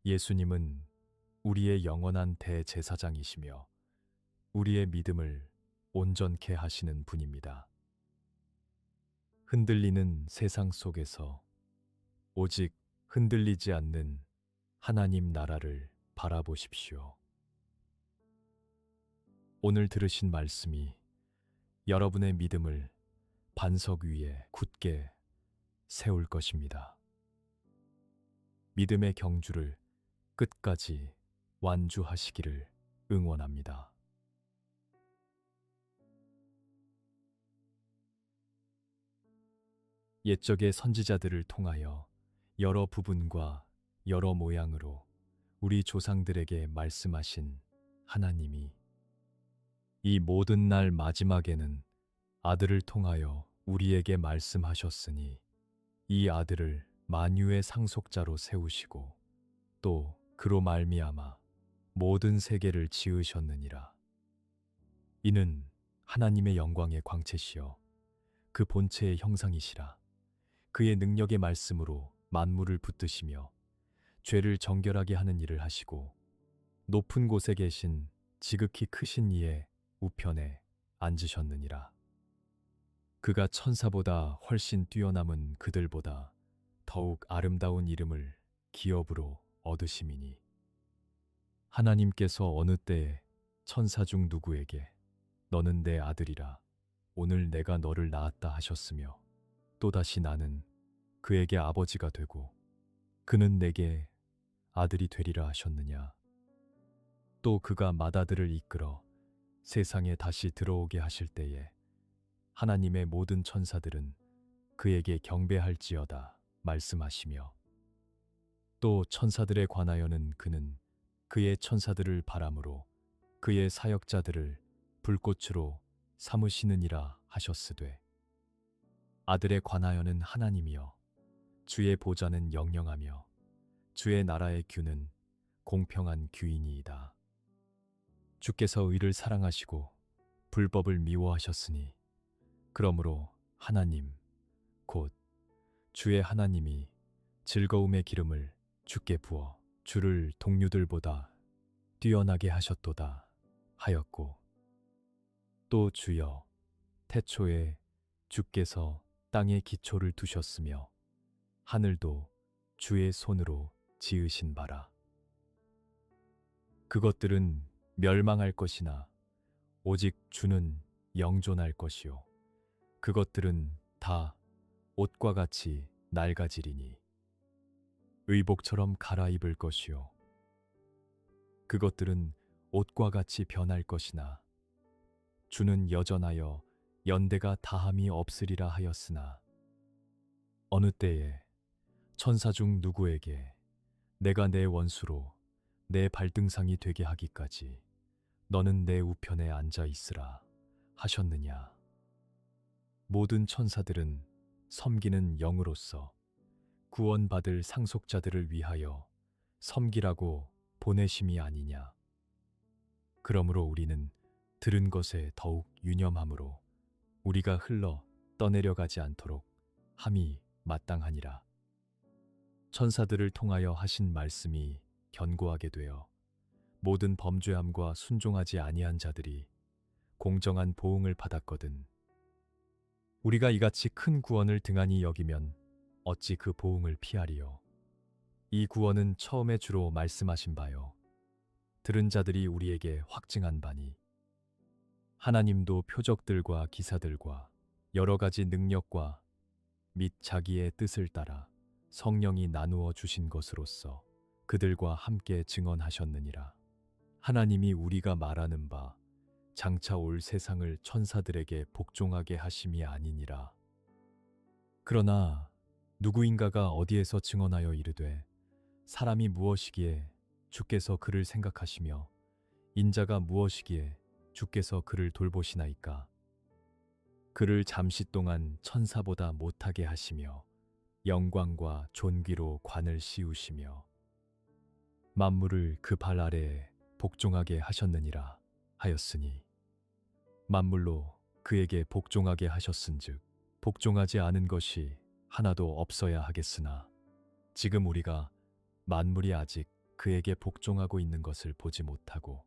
예수님은 우리의 영원한 대제사장이시며 우리의 믿음을 온전케 하시는 분입니다. 흔들리는 세상 속에서 오직 흔들리지 않는 하나님 나라를 바라보십시오. 오늘 들으신 말씀이 여러분의 믿음을 반석 위에 굳게 세울 것입니다. 믿음의 경주를 끝까지 완주하시기를 응원합니다. 옛적의 선지자들을 통하여 여러 부분과 여러 모양으로 우리 조상들에게 말씀하신 하나님이 이 모든 날 마지막에는 아들을 통하여 우리에게 말씀하셨으니 이 아들을 만유의 상속자로 세우시고 또 그로 말미암아 모든 세계를 지으셨느니라. 이는 하나님의 영광의 광채시여 그 본체의 형상이시라. 그의 능력의 말씀으로 만물을 붙드시며 죄를 정결하게 하는 일을 하시고 높은 곳에 계신 지극히 크신 이의 우편에 앉으셨느니라. 그가 천사보다 훨씬 뛰어남은 그들보다 더욱 아름다운 이름을 기업으로 얻으심이니 하나님께서 어느 때에 천사 중 누구에게 너는 내 아들이라 오늘 내가 너를 낳았다 하셨으며 또다시 나는 그에게 아버지가 되고 그는 내게 아들이 되리라 하셨느냐. 또 그가 맏아들을 이끌어 세상에 다시 들어오게 하실 때에 하나님의 모든 천사들은 그에게 경배할지어다 말씀하시며 또 천사들에 관하여는 그는 그의 천사들을 바람으로 그의 사역자들을 불꽃으로 삼으시느니라 하셨으되 아들에 관하여는 하나님이여 주의 보좌는 영영하며 주의 나라의 규는 공평한 규이니이다. 주께서 의를 사랑하시고 불법을 미워하셨으니 그러므로 하나님 곧 주의 하나님이 즐거움의 기름을 주께 부어 주를 동류들보다 뛰어나게 하셨도다 하였고 또 주여 태초에 주께서 땅에 기초를 두셨으며 하늘도 주의 손으로 지으신 바라. 그것들은 멸망할 것이나 오직 주는 영존할 것이요 그것들은 다 옷과 같이 낡아지리니 의복처럼 갈아입을 것이요 그것들은 옷과 같이 변할 것이나 주는 여전하여 연대가 다함이 없으리라 하였으나 어느 때에 천사 중 누구에게 내가 내 원수로 내 발등상이 되게 하기까지 너는 내 우편에 앉아 있으라 하셨느냐. 모든 천사들은 섬기는 영으로서 구원받을 상속자들을 위하여 섬기라고 보내심이 아니냐. 그러므로 우리는 들은 것에 더욱 유념함으로 우리가 흘러 떠내려가지 않도록 함이 마땅하니라. 천사들을 통하여 하신 말씀이 견고하게 되어 모든 범죄함과 순종하지 아니한 자들이 공정한 보응을 받았거든. 우리가 이같이 큰 구원을 등한히 여기면 어찌 그 보응을 피하리요. 이 구원은 처음에 주로 말씀하신 바요 들은 자들이 우리에게 확증한 바니 하나님도 표적들과 기사들과 여러 가지 능력과 및 자기의 뜻을 따라 성령이 나누어 주신 것으로서 그들과 함께 증언하셨느니라. 하나님이 우리가 말하는 바 장차 올 세상을 천사들에게 복종하게 하심이 아니니라. 그러나 누구인가가 어디에서 증언하여 이르되 사람이 무엇이기에 주께서 그를 생각하시며 인자가 무엇이기에 주께서 그를 돌보시나이까. 그를 잠시 동안 천사보다 못하게 하시며 영광과 존귀로 관을 씌우시며 만물을 그 발 아래에 복종하게 하셨느니라 하였으니 만물로 그에게 복종하게 하셨은즉 복종하지 않은 것이 하나도 없어야 하겠으나 지금 우리가 만물이 아직 그에게 복종하고 있는 것을 보지 못하고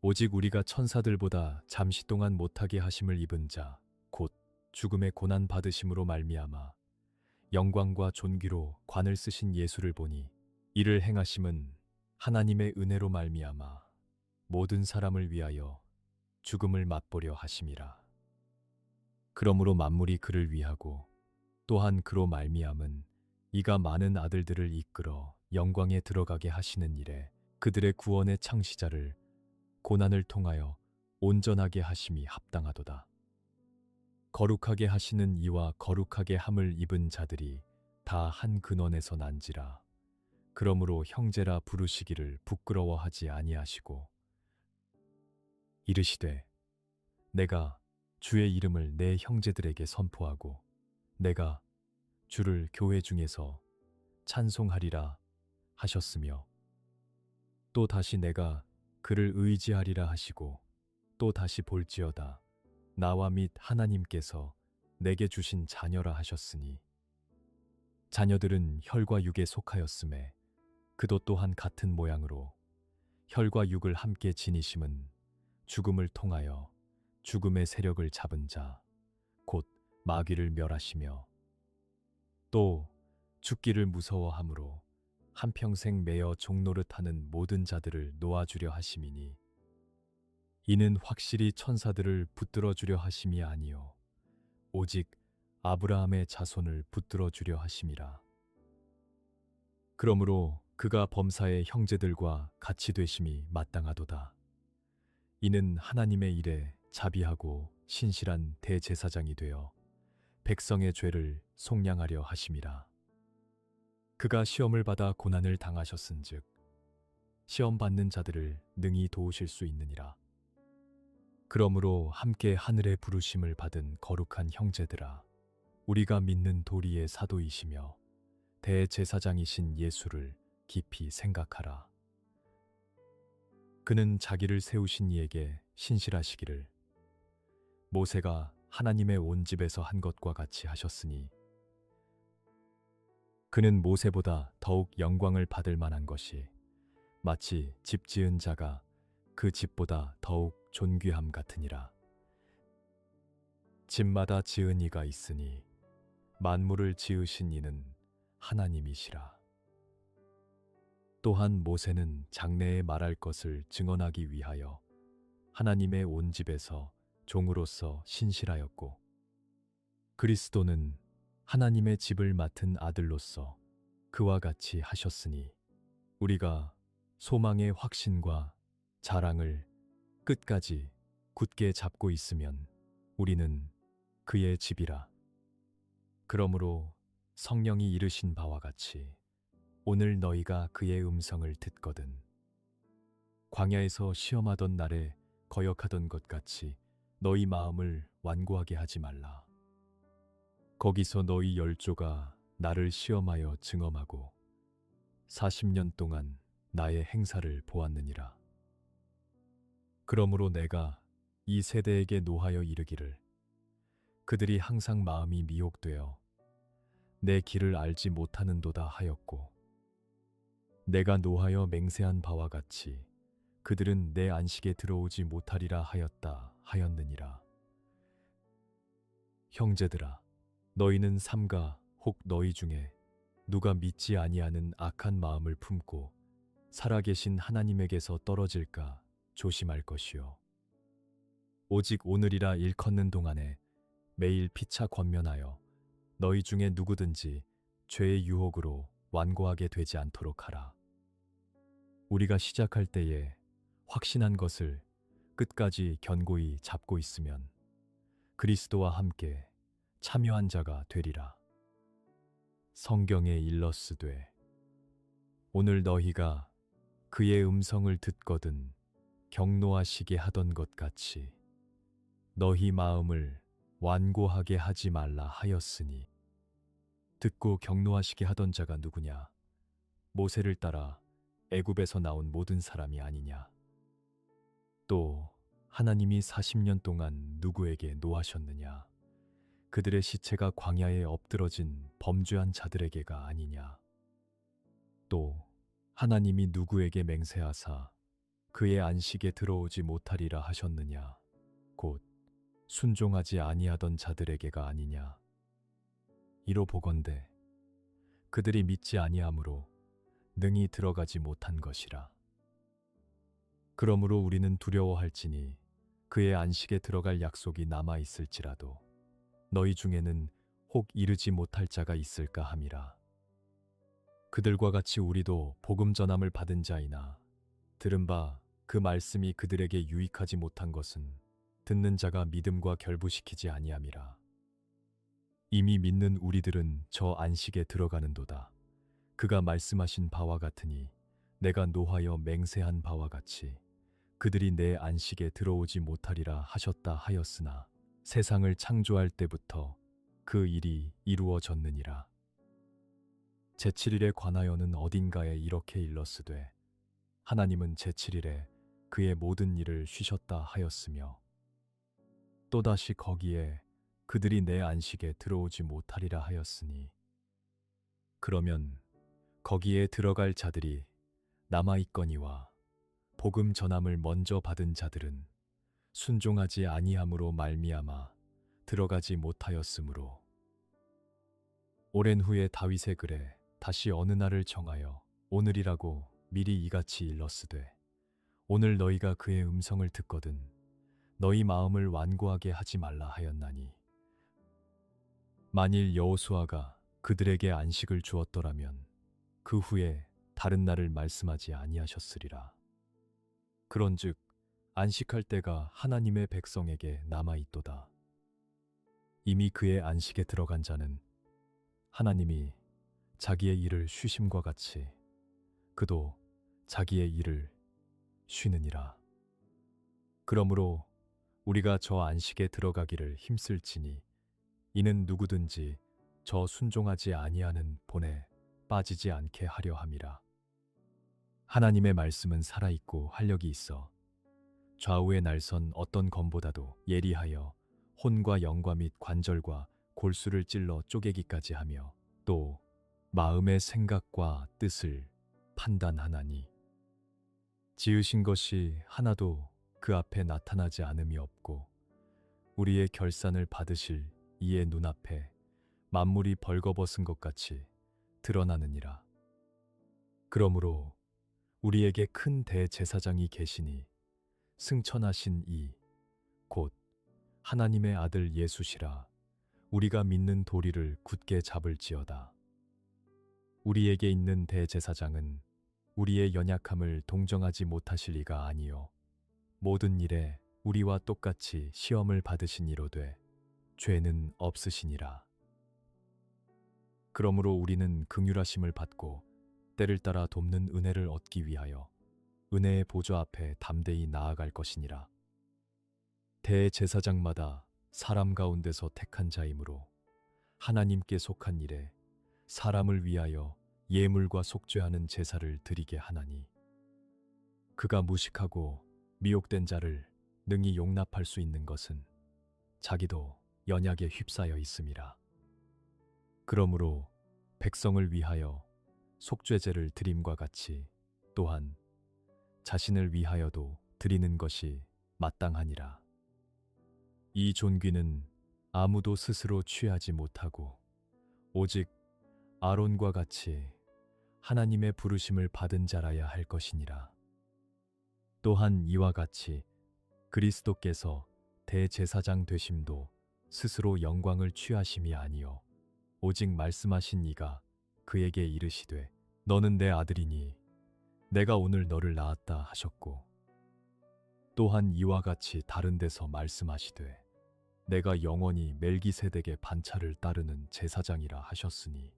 오직 우리가 천사들보다 잠시 동안 못하게 하심을 입은 자 곧 죽음의 고난 받으심으로 말미암아 영광과 존귀로 관을 쓰신 예수를 보니 이를 행하심은 하나님의 은혜로 말미암아 모든 사람을 위하여 죽음을 맛보려 하심이라. 그러므로 만물이 그를 위하고 또한 그로 말미암은 이가 많은 아들들을 이끌어 영광에 들어가게 하시는 일에 그들의 구원의 창시자를 고난을 통하여 온전하게 하심이 합당하도다. 거룩하게 하시는 이와 거룩하게 함을 입은 자들이 다 한 근원에서 난지라. 그러므로 형제라 부르시기를 부끄러워하지 아니하시고 이르시되 내가 주의 이름을 내 형제들에게 선포하고 내가 주를 교회 중에서 찬송하리라 하셨으며 또 다시 내가 그를 의지하리라 하시고 또 다시 볼지어다 나와 및 하나님께서 내게 주신 자녀라 하셨으니 자녀들은 혈과 육에 속하였음에 그도 또한 같은 모양으로 혈과 육을 함께 지니심은 죽음을 통하여 죽음의 세력을 잡은 자 곧 마귀를 멸하시며 또 죽기를 무서워함으로 한평생 매어 종노릇하는 모든 자들을 놓아주려 하심이니 이는 확실히 천사들을 붙들어 주려 하심이 아니요 오직 아브라함의 자손을 붙들어 주려 하심이라. 그러므로 그가 범사의 형제들과 같이 되심이 마땅하도다. 이는 하나님의 일에 자비하고 신실한 대제사장이 되어 백성의 죄를 속량하려 하심이라. 그가 시험을 받아 고난을 당하셨은즉 시험 받는 자들을 능히 도우실 수 있느니라. 그러므로 함께 하늘의 부르심을 받은 거룩한 형제들아, 우리가 믿는 도리의 사도이시며 대제사장이신 예수를 깊이 생각하라. 그는 자기를 세우신 이에게 신실하시기를 모세가 하나님의 온 집에서 한 것과 같이 하셨으니 그는 모세보다 더욱 영광을 받을 만한 것이 마치 집 지은 자가 그 집보다 더욱 존귀함 같으니라. 집마다 지은 이가 있으니 만물을 지으신 이는 하나님이시라. 또한 모세는 장래에 말할 것을 증언하기 위하여 하나님의 온 집에서 종으로서 신실하였고 그리스도는 하나님의 집을 맡은 아들로서 그와 같이 하셨으니 우리가 소망의 확신과 자랑을 끝까지 굳게 잡고 있으면 우리는 그의 집이라. 그러므로 성령이 이르신 바와 같이 오늘 너희가 그의 음성을 듣거든 광야에서 시험하던 날에 거역하던 것 같이 너희 마음을 완고하게 하지 말라. 거기서 너희 열조가 나를 시험하여 증언하고 40년 동안 나의 행사를 보았느니라. 그러므로 내가 이 세대에게 노하여 이르기를 그들이 항상 마음이 미혹되어 내 길을 알지 못하는도다 하였고 내가 노하여 맹세한 바와 같이 그들은 내 안식에 들어오지 못하리라 하였다 하였느니라. 형제들아, 너희는 삼가 혹 너희 중에 누가 믿지 아니하는 악한 마음을 품고 살아계신 하나님에게서 떨어질까 조심할 것이요. 오직 오늘이라 일컫는 동안에 매일 피차 권면하여 너희 중에 누구든지 죄의 유혹으로 완고하게 되지 않도록 하라. 우리가 시작할 때에 확신한 것을 끝까지 견고히 잡고 있으면 그리스도와 함께 참여한 자가 되리라. 성경에 일렀으되 오늘 너희가 그의 음성을 듣거든 경노하시게 하던 것 같이 너희 마음을 완고하게 하지 말라 하였으니 듣고 경노하시게 하던 자가 누구냐? 모세를 따라 애굽에서 나온 모든 사람이 아니냐? 또 하나님이 40년 동안 누구에게 노하셨느냐? 그들의 시체가 광야에 엎드러진 범죄한 자들에게가 아니냐? 또 하나님이 누구에게 맹세하사 그의 안식에 들어오지 못하리라 하셨느냐? 곧 순종하지 아니하던 자들에게가 아니냐? 이로 보건대 그들이 믿지 아니하므로 능히 들어가지 못한 것이라. 그러므로 우리는 두려워할지니 그의 안식에 들어갈 약속이 남아 있을지라도 너희 중에는 혹 이르지 못할 자가 있을까 함이라. 그들과 같이 우리도 복음 전함을 받은 자이나 들은 바 그 말씀이 그들에게 유익하지 못한 것은 듣는 자가 믿음과 결부시키지 아니함이라. 이미 믿는 우리들은 저 안식에 들어가는도다. 그가 말씀하신 바와 같으니 내가 노하여 맹세한 바와 같이 그들이 내 안식에 들어오지 못하리라 하셨다 하였으나 세상을 창조할 때부터 그 일이 이루어졌느니라. 제7일에 관하여는 어딘가에 이렇게 일렀으되 하나님은 제7일에 그의 모든 일을 쉬셨다 하였으며 또다시 거기에 그들이 내 안식에 들어오지 못하리라 하였으니 그러면 거기에 들어갈 자들이 남아있거니와 복음 전함을 먼저 받은 자들은 순종하지 아니함으로 말미암아 들어가지 못하였으므로 오랜 후에 다윗의 글에 다시 어느 날을 정하여 오늘이라고 미리 이같이 일렀으되 오늘 너희가 그의 음성을 듣거든 너희 마음을 완고하게 하지 말라 하였나니 만일 여호수아가 그들에게 안식을 주었더라면 그 후에 다른 날을 말씀하지 아니하셨으리라. 그런즉 안식할 때가 하나님의 백성에게 남아 있도다. 이미 그의 안식에 들어간 자는 하나님이 자기의 일을 쉬심과 같이 그도 자기의 일을 쉬느니라. 그러므로 우리가 저 안식에 들어가기를 힘쓸지니 이는 누구든지 저 순종하지 아니하는 본에 빠지지 않게 하려 함이라. 하나님의 말씀은 살아있고 활력이 있어 좌우에 날선 어떤 검보다도 예리하여 혼과 영과 및 관절과 골수를 찔러 쪼개기까지 하며 또 마음의 생각과 뜻을 판단하나니 지으신 것이 하나도 그 앞에 나타나지 않음이 없고 우리의 결산을 받으실 이의 눈앞에 만물이 벌거벗은 것 같이 드러나느니라. 그러므로 우리에게 큰 대제사장이 계시니 승천하신 이 곧 하나님의 아들 예수시라. 우리가 믿는 도리를 굳게 잡을지어다. 우리에게 있는 대제사장은 우리의 연약함을 동정하지 못하실 이가 아니요 모든 일에 우리와 똑같이 시험을 받으신 이로되 죄는 없으시니라. 그러므로 우리는 긍휼하심을 받고 때를 따라 돕는 은혜를 얻기 위하여 은혜의 보좌 앞에 담대히 나아갈 것이니라. 대제사장마다 사람 가운데서 택한 자이므로 하나님께 속한 일에 사람을 위하여 예물과 속죄하는 제사를 드리게 하나니 그가 무식하고 미혹된 자를 능히 용납할 수 있는 것은 자기도 연약에 휩싸여 있음이라. 그러므로 백성을 위하여 속죄제를 드림과 같이 또한 자신을 위하여도 드리는 것이 마땅하니라. 이 존귀는 아무도 스스로 취하지 못하고 오직 아론과 같이 하나님의 부르심을 받은 자라야 할 것이니라. 또한 이와 같이 그리스도께서 대제사장 되심도 스스로 영광을 취하심이 아니요 오직 말씀하신 이가 그에게 이르시되 너는 내 아들이니 내가 오늘 너를 낳았다 하셨고 또한 이와 같이 다른 데서 말씀하시되 내가 영원히 멜기세덱의 반차를 따르는 제사장이라 하셨으니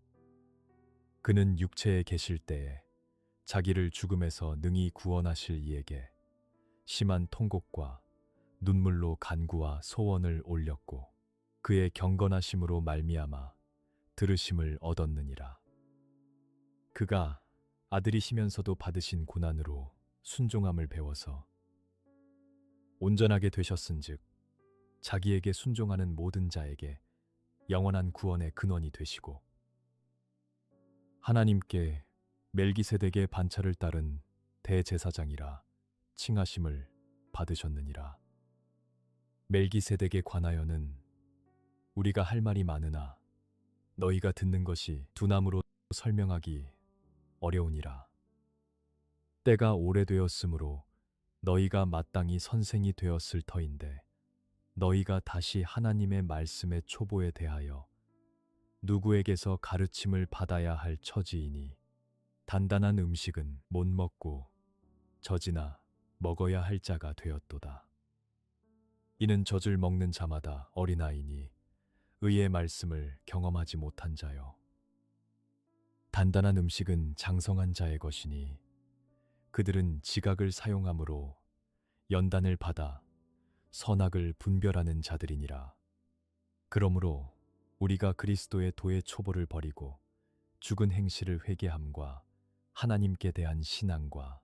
그는 육체에 계실 때에 자기를 죽음에서 능히 구원하실 이에게 심한 통곡과 눈물로 간구와 소원을 올렸고 그의 경건하심으로 말미암아 들으심을 얻었느니라. 그가 아들이시면서도 받으신 고난으로 순종함을 배워서 온전하게 되셨은즉 자기에게 순종하는 모든 자에게 영원한 구원의 근원이 되시고 하나님께 멜기세덱의 반차를 따른 대제사장이라 칭하심을 받으셨느니라. 멜기세덱에 관하여는 우리가 할 말이 많으나 너희가 듣는 것이 두나무로 설명하기 어려우니라. 때가 오래되었으므로 너희가 마땅히 선생이 되었을 터인데 너희가 다시 하나님의 말씀의 초보에 대하여 누구에게서 가르침을 받아야 할 처지이니 단단한 음식은 못 먹고 젖이나 먹어야 할 자가 되었도다. 이는 젖을 먹는 자마다 어린아이니 의의 말씀을 경험하지 못한 자요. 단단한 음식은 장성한 자의 것이니 그들은 지각을 사용함으로 연단을 받아 선악을 분별하는 자들이니라. 그러므로 우리가 그리스도의 도의 초보를 버리고 죽은 행실을 회개함과 하나님께 대한 신앙과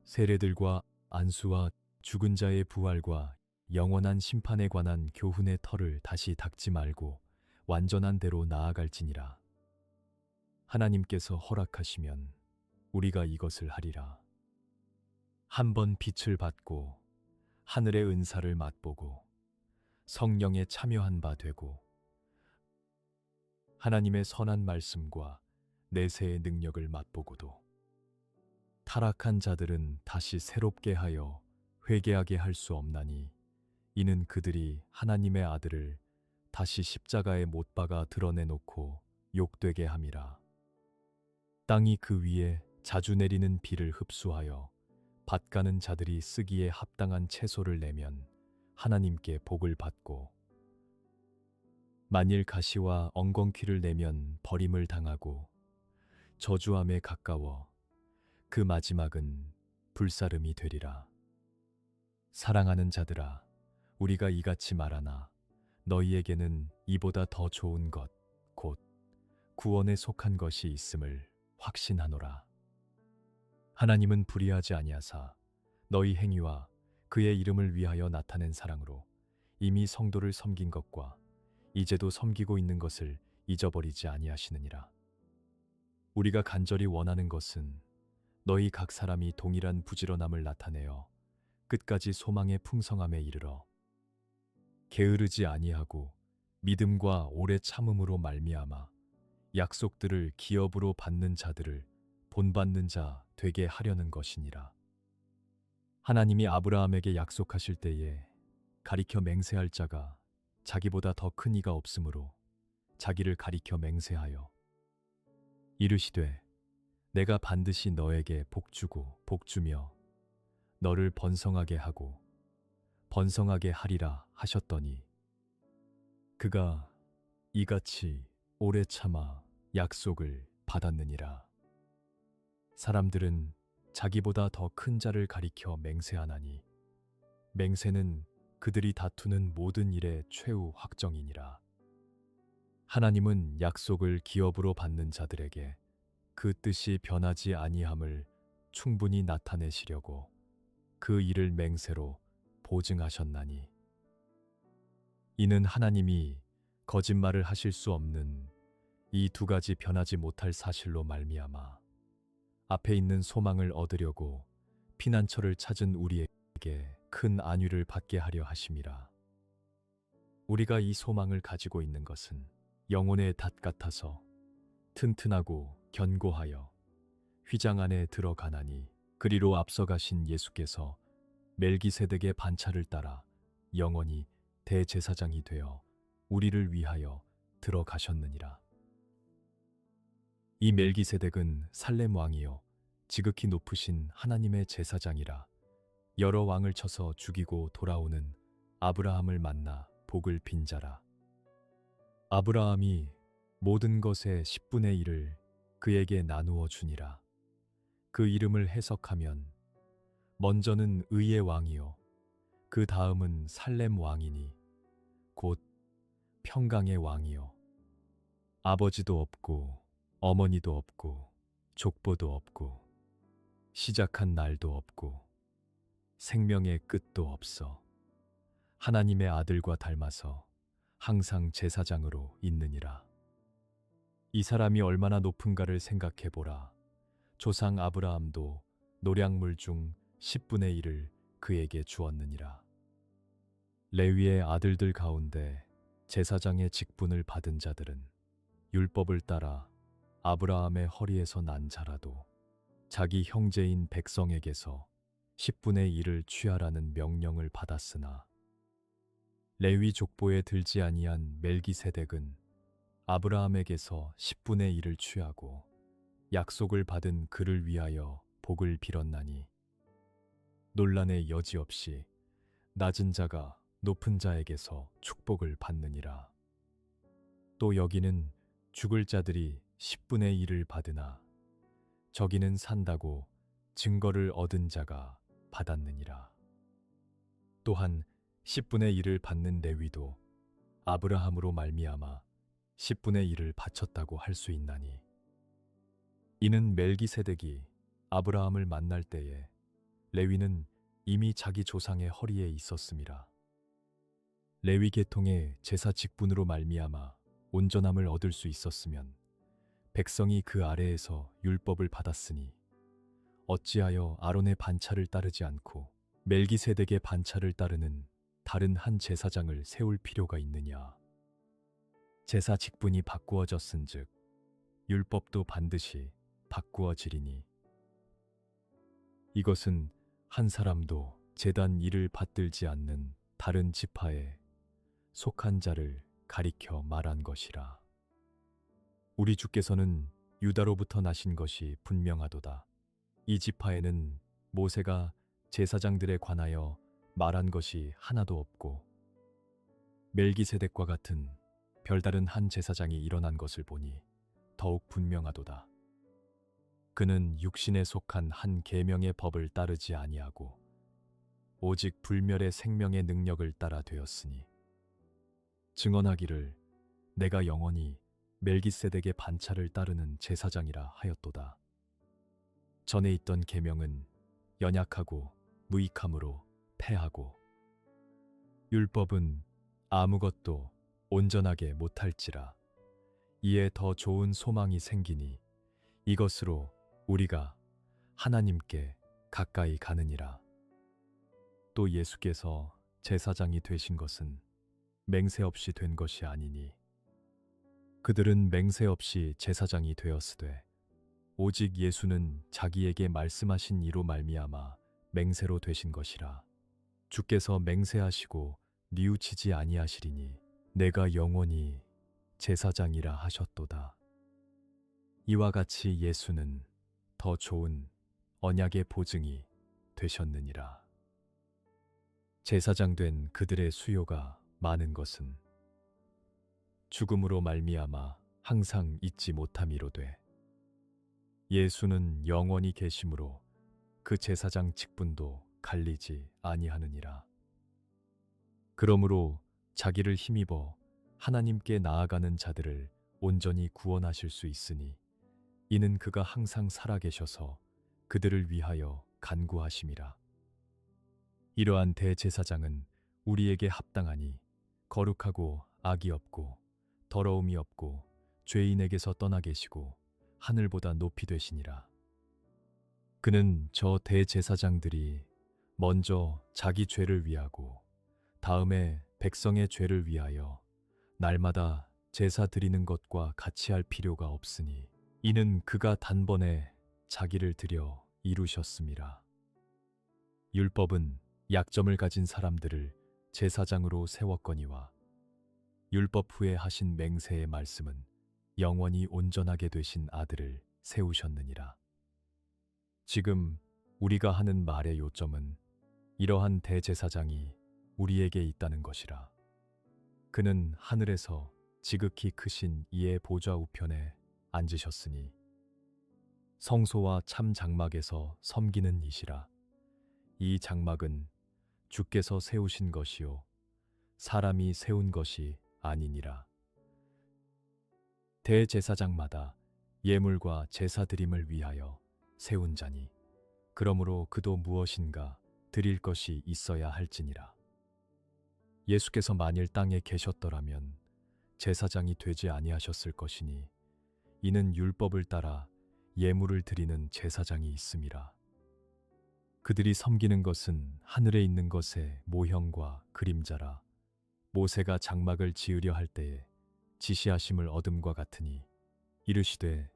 세례들과 안수와 죽은 자의 부활과 영원한 심판에 관한 교훈의 털을 다시 닦지 말고 완전한 대로 나아갈지니라. 하나님께서 허락하시면 우리가 이것을 하리라. 한번 빛을 받고 하늘의 은사를 맛보고 성령에 참여한 바 되고 하나님의 선한 말씀과 내세의 능력을 맛보고도 타락한 자들은 다시 새롭게 하여 회개하게 할 수 없나니 이는 그들이 하나님의 아들을 다시 십자가에 못 박아 드러내놓고 욕되게 함이라. 땅이 그 위에 자주 내리는 비를 흡수하여 밭가는 자들이 쓰기에 합당한 채소를 내면 하나님께 복을 받고 만일 가시와 엉겅퀴를 내면 버림을 당하고 저주함에 가까워 그 마지막은 불사름이 되리라. 사랑하는 자들아, 우리가 이같이 말하나 너희에게는 이보다 더 좋은 것, 곧 구원에 속한 것이 있음을 확신하노라. 하나님은 불의하지 아니하사 너희 행위와 그의 이름을 위하여 나타낸 사랑으로 이미 성도를 섬긴 것과 이제도 섬기고 있는 것을 잊어버리지 아니하시느니라. 우리가 간절히 원하는 것은 너희 각 사람이 동일한 부지런함을 나타내어 끝까지 소망의 풍성함에 이르러 게으르지 아니하고 믿음과 오래 참음으로 말미암아 약속들을 기업으로 받는 자들을 본받는 자 되게 하려는 것이니라. 하나님이 아브라함에게 약속하실 때에 가리켜 맹세할 자가 자기보다 더 큰 이가 없으므로 자기를 가리켜 맹세하여 이르시되 내가 반드시 너에게 복주고 복주며 너를 번성하게 하고 번성하게 하리라 하셨더니 그가 이같이 오래 참아 약속을 받았느니라. 사람들은 자기보다 더 큰 자를 가리켜 맹세하나니 맹세는 그들이 다투는 모든 일의 최후 확정이니라. 하나님은 약속을 기업으로 받는 자들에게 그 뜻이 변하지 아니함을 충분히 나타내시려고 그 일을 맹세로 보증하셨나니 이는 하나님이 거짓말을 하실 수 없는 이 두 가지 변하지 못할 사실로 말미암아 앞에 있는 소망을 얻으려고 피난처를 찾은 우리에게 큰 안위를 받게 하려 하심이라. 우리가 이 소망을 가지고 있는 것은 영혼의 닷 같아서 튼튼하고 견고하여 휘장 안에 들어가나니 그리로 앞서가신 예수께서 멜기세덱의 반차를 따라 영원히 대제사장이 되어 우리를 위하여 들어가셨느니라. 이 멜기세덱은 살렘 왕이요 지극히 높으신 하나님의 제사장이라. 여러 왕을 쳐서 죽이고 돌아오는 아브라함을 만나 복을 빈 자라. 아브라함이 모든 것의 10분의 1을 그에게 나누어 주니라. 그 이름을 해석하면 먼저는 의의 왕이요 그 다음은 살렘 왕이니 곧 평강의 왕이요 아버지도 없고 어머니도 없고 족보도 없고 시작한 날도 없고 생명의 끝도 없어 하나님의 아들과 닮아서 항상 제사장으로 있느니라. 이 사람이 얼마나 높은가를 생각해 보라. 조상 아브라함도 노량물 중 10분의 1을 그에게 주었느니라. 레위의 아들들 가운데 제사장의 직분을 받은 자들은 율법을 따라 아브라함의 허리에서 난 자라도 자기 형제인 백성에게서 10분의 1을 취하라는 명령을 받았으나 레위 족보에 들지 아니한 멜기세덱은 아브라함에게서 10분의 1을 취하고 약속을 받은 그를 위하여 복을 빌었나니 논란의 여지 없이 낮은 자가 높은 자에게서 축복을 받느니라. 또 여기는 죽을 자들이 10분의 1을 받으나 저기는 산다고 증거를 얻은 자가 받았느니라. 또한 10분의 1을 받는 레위도 아브라함으로 말미암아 10분의 1을 바쳤다고 할 수 있나니 이는 멜기세덱이 아브라함을 만날 때에 레위는 이미 자기 조상의 허리에 있었음이라. 레위 계통의 제사 직분으로 말미암아 온전함을 얻을 수 있었으면 백성이 그 아래에서 율법을 받았으니 어찌하여 아론의 반차를 따르지 않고 멜기세덱의 반차를 따르는 다른 한 제사장을 세울 필요가 있느냐. 제사 직분이 바꾸어졌은즉 율법도 반드시 바꾸어지리니 이것은 한 사람도 제단 일을 받들지 않는 다른 지파에 속한 자를 가리켜 말한 것이라. 우리 주께서는 유다로부터 나신 것이 분명하도다. 이 지파에는 모세가 제사장들에 관하여 말한 것이 하나도 없고 멜기세덱과 같은 별다른 한 제사장이 일어난 것을 보니 더욱 분명하도다. 그는 육신에 속한 한 계명의 법을 따르지 아니하고 오직 불멸의 생명의 능력을 따라 되었으니 증언하기를 내가 영원히 멜기세덱의 반차를 따르는 제사장이라 하였도다. 전에 있던 계명은 연약하고 무익함으로 패하고 율법은 아무것도 온전하게 못할지라. 이에 더 좋은 소망이 생기니 이것으로 우리가 하나님께 가까이 가느니라. 또 예수께서 제사장이 되신 것은 맹세 없이 된 것이 아니니 그들은 맹세 없이 제사장이 되었으되 오직 예수는 자기에게 말씀하신 이로 말미암아 맹세로 되신 것이라. 주께서 맹세하시고 뉘우치지 아니하시리니 내가 영원히 제사장이라 하셨도다. 이와 같이 예수는 더 좋은 언약의 보증이 되셨느니라. 제사장 된 그들의 수요가 많은 것은 죽음으로 말미암아 항상 잊지 못함이로되 예수는 영원히 계심으로 그 제사장 직분도 갈리지 아니하느니라. 그러므로 자기를 힘입어 하나님께 나아가는 자들을 온전히 구원하실 수 있으니 이는 그가 항상 살아계셔서 그들을 위하여 간구하심이라. 이러한 대제사장은 우리에게 합당하니 거룩하고 악이 없고 더러움이 없고 죄인에게서 떠나 계시고 하늘보다 높이 되시니라. 그는 저 대제사장들이 먼저 자기 죄를 위하고 다음에 백성의 죄를 위하여 날마다 제사 드리는 것과 같이 할 필요가 없으니 이는 그가 단번에 자기를 드려 이루셨음이라. 율법은 약점을 가진 사람들을 제사장으로 세웠거니와 율법 후에 하신 맹세의 말씀은 영원히 온전하게 되신 아들을 세우셨느니라. 지금 우리가 하는 말의 요점은 이러한 대제사장이 우리에게 있다는 것이라. 그는 하늘에서 지극히 크신 이의 보좌 우편에 앉으셨으니 성소와 참 장막에서 섬기는 이시라. 이 장막은 주께서 세우신 것이요 사람이 세운 것이 아니니라. 대제사장마다 예물과 제사 드림을 위하여 세운 자니 그러므로 그도 무엇인가 드릴 것이 있어야 할지니라. 예수께서 만일 땅에 계셨더라면 제사장이 되지 아니하셨을 것이니 이는 율법을 따라 예물을 드리는 제사장이 있음이라. 그들이 섬기는 것은 하늘에 있는 것의 모형과 그림자라. 모세가 장막을 지으려 할 때에 지시하심을 얻음과 같으니 이르시되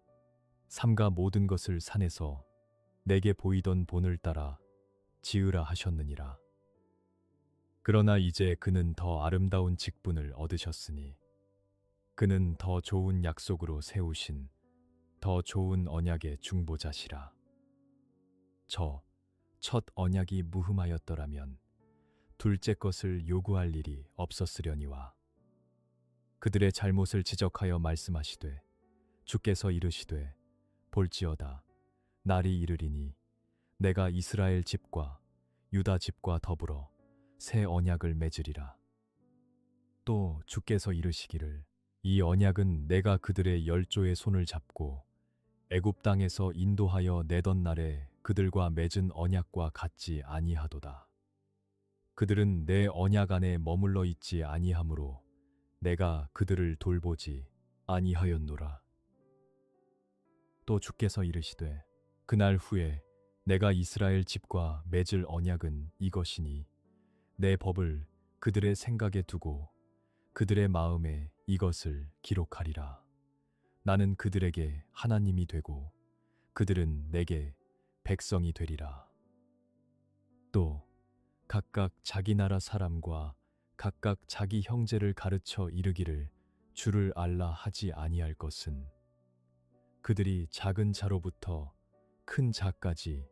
삼가 모든 것을 산에서 내게 보이던 본을 따라 지으라 하셨느니라. 그러나 이제 그는 더 아름다운 직분을 얻으셨으니 그는 더 좋은 약속으로 세우신 더 좋은 언약의 중보자시라. 저 첫 언약이 무흠하였더라면 둘째 것을 요구할 일이 없었으려니와 그들의 잘못을 지적하여 말씀하시되 주께서 이르시되 볼지어다 날이 이르리니 내가 이스라엘 집과 유다 집과 더불어 새 언약을 맺으리라. 또 주께서 이르시기를 이 언약은 내가 그들의 열조의 손을 잡고 애굽 땅에서 인도하여 내던 날에 그들과 맺은 언약과 같지 아니하도다. 그들은 내 언약 안에 머물러 있지 아니하므로 내가 그들을 돌보지 아니하였노라. 또 주께서 이르시되 그날 후에 내가 이스라엘 집과 맺을 언약은 이것이니 내 법을 그들의 생각에 두고 그들의 마음에 이것을 기록하리라. 나는 그들에게 하나님이 되고 그들은 내게 백성이 되리라. 또 각각 자기 나라 사람과 각각 자기 형제를 가르쳐 이르기를 주를 알라 하지 아니할 것은 그들이 작은 자로부터 큰 자까지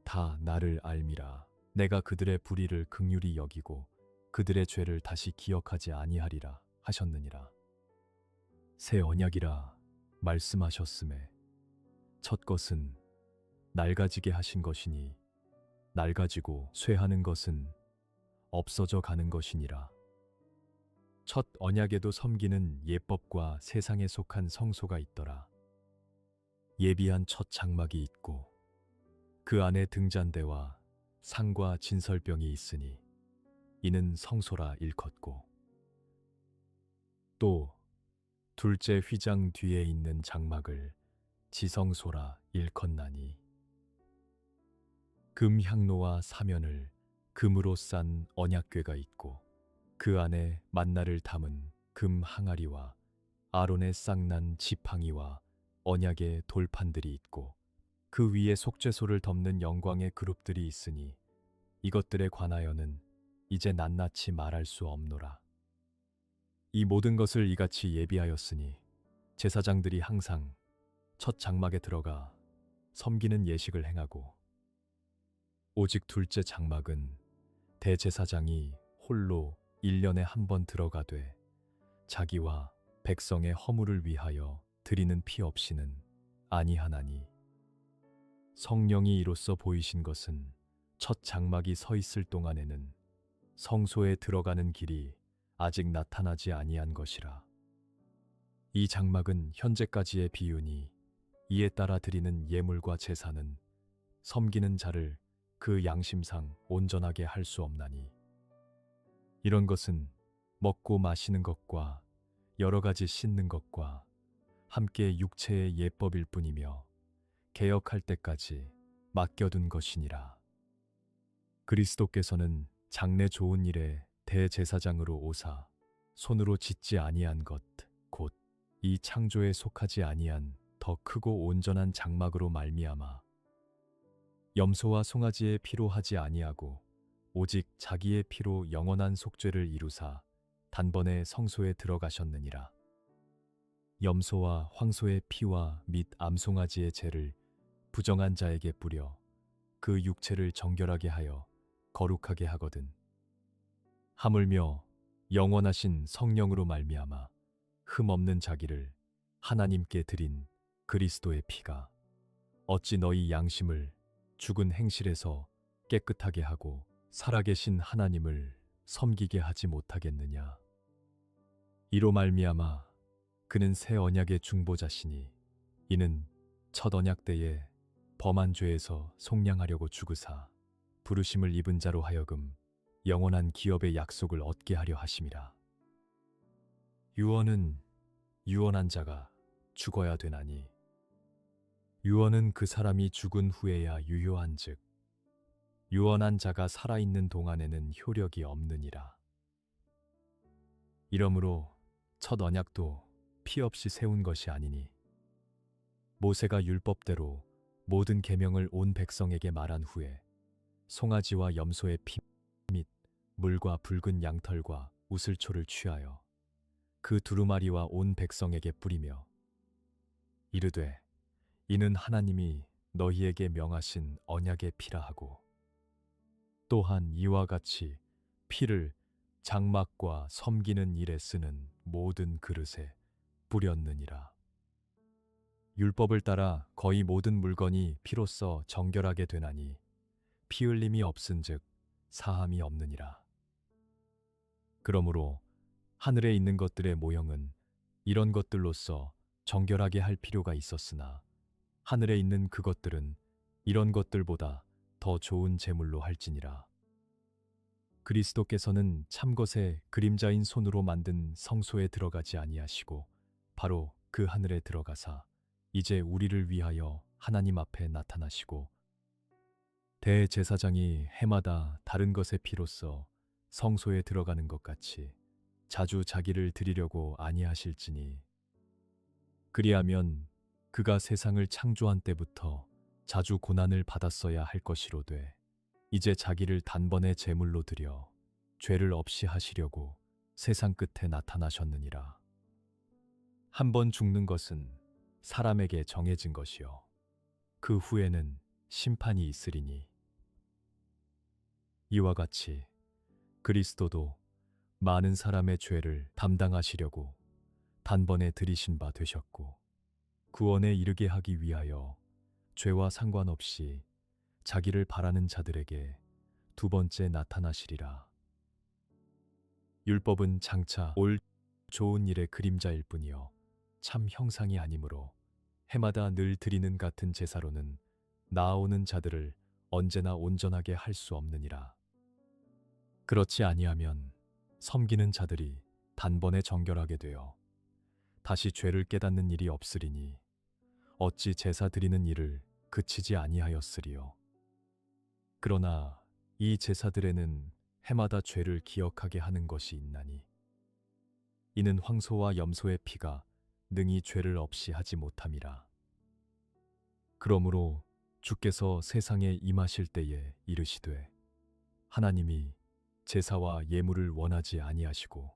다 나를 알미라. 내가 그들의 불의를 긍휼히 여기고 그들의 죄를 다시 기억하지 아니하리라 하셨느니라. 새 언약이라 말씀하셨음에 첫 것은 낡아지게 하신 것이니 낡아지고 쇠하는 것은 없어져 가는 것이니라. 첫 언약에도 섬기는 예법과 세상에 속한 성소가 있더라. 예비한 첫 장막이 있고 그 안에 등잔대와 상과 진설병이 있으니 이는 성소라 일컫고 또 둘째 휘장 뒤에 있는 장막을 지성소라 일컫나니 금 향로와 사면을 금으로 싼 언약궤가 있고 그 안에 만나를 담은 금 항아리와 아론의 쌍난 지팡이와 언약의 돌판들이 있고 그 위에 속죄소를 덮는 영광의 그룹들이 있으니 이것들에 관하여는 이제 낱낱이 말할 수 없노라. 이 모든 것을 이같이 예비하였으니 제사장들이 항상 첫 장막에 들어가 섬기는 예식을 행하고 오직 둘째 장막은 대제사장이 홀로 1년에 한 번 들어가되 자기와 백성의 허물을 위하여 드리는 피 없이는 아니하나니 성령이 이로써 보이신 것은 첫 장막이 서 있을 동안에는 성소에 들어가는 길이 아직 나타나지 아니한 것이라. 이 장막은 현재까지의 비유니 이에 따라 드리는 예물과 제사는 섬기는 자를 그 양심상 온전하게 할 수 없나니 이런 것은 먹고 마시는 것과 여러 가지 씻는 것과 함께 육체의 예법일 뿐이며 개역할 때까지 맡겨둔 것이니라. 그리스도께서는 장래 좋은 일에 대제사장으로 오사 손으로 짓지 아니한 것 곧 이 창조에 속하지 아니한 더 크고 온전한 장막으로 말미암아 염소와 송아지의 피로 하지 아니하고 오직 자기의 피로 영원한 속죄를 이루사 단번에 성소에 들어가셨느니라. 염소와 황소의 피와 및 암송아지의 죄를 부정한 자에게 뿌려 그 육체를 정결하게 하여 거룩하게 하거든. 하물며 영원하신 성령으로 말미암아 흠 없는 자기를 하나님께 드린 그리스도의 피가 어찌 너희 양심을 죽은 행실에서 깨끗하게 하고 살아계신 하나님을 섬기게 하지 못하겠느냐. 이로 말미암아 그는 새 언약의 중보자시니 이는 첫 언약 때에 범한 죄에서 속량하려고 죽으사 부르심을 입은 자로 하여금 영원한 기업의 약속을 얻게 하려 하심이라. 유언은 유언한 자가 죽어야 되나니 유언은 그 사람이 죽은 후에야 유효한즉 유언한 자가 살아있는 동안에는 효력이 없느니라. 이러므로 첫 언약도 피 없이 세운 것이 아니니 모세가 율법대로 모든 계명을 온 백성에게 말한 후에 송아지와 염소의 피 및 물과 붉은 양털과 우슬초를 취하여 그 두루마리와 온 백성에게 뿌리며 이르되 이는 하나님이 너희에게 명하신 언약의 피라 하고 또한 이와 같이 피를 장막과 섬기는 일에 쓰는 모든 그릇에 뿌렸느니라. 율법을 따라 거의 모든 물건이 피로써 정결하게 되나니 피 흘림이 없은즉 사함이 없느니라. 그러므로 하늘에 있는 것들의 모형은 이런 것들로서 정결하게 할 필요가 있었으나 하늘에 있는 그것들은 이런 것들보다 더 좋은 제물로 할지니라. 그리스도께서는 참것의 그림자인 손으로 만든 성소에 들어가지 아니하시고 바로 그 하늘에 들어가사 이제 우리를 위하여 하나님 앞에 나타나시고 대제사장이 해마다 다른 것의 피로써 성소에 들어가는 것 같이 자주 자기를 드리려고 아니하실지니 그리하면 그가 세상을 창조한 때부터 자주 고난을 받았어야 할 것이로되 이제 자기를 단번에 제물로 드려 죄를 없이 하시려고 세상 끝에 나타나셨느니라. 한 번 죽는 것은 사람에게 정해진 것이요 그 후에는 심판이 있으리니 이와 같이 그리스도도 많은 사람의 죄를 담당하시려고 단번에 들이신 바 되셨고 구원에 이르게 하기 위하여 죄와 상관없이 자기를 바라는 자들에게 두 번째 나타나시리라. 율법은 장차 올 좋은 일의 그림자일 뿐이요 참 형상이 아니므로 해마다 늘 드리는 같은 제사로는 나아오는 자들을 언제나 온전하게 할 수 없느니라. 그렇지 아니하면 섬기는 자들이 단번에 정결하게 되어 다시 죄를 깨닫는 일이 없으리니 어찌 제사 드리는 일을 그치지 아니하였으리요. 그러나 이 제사들에는 해마다 죄를 기억하게 하는 것이 있나니 이는 황소와 염소의 피가 능히 죄를 없이 하지 못함이라. 그러므로 주께서 세상에 임하실 때에 이르시되 하나님이 제사와 예물을 원하지 아니하시고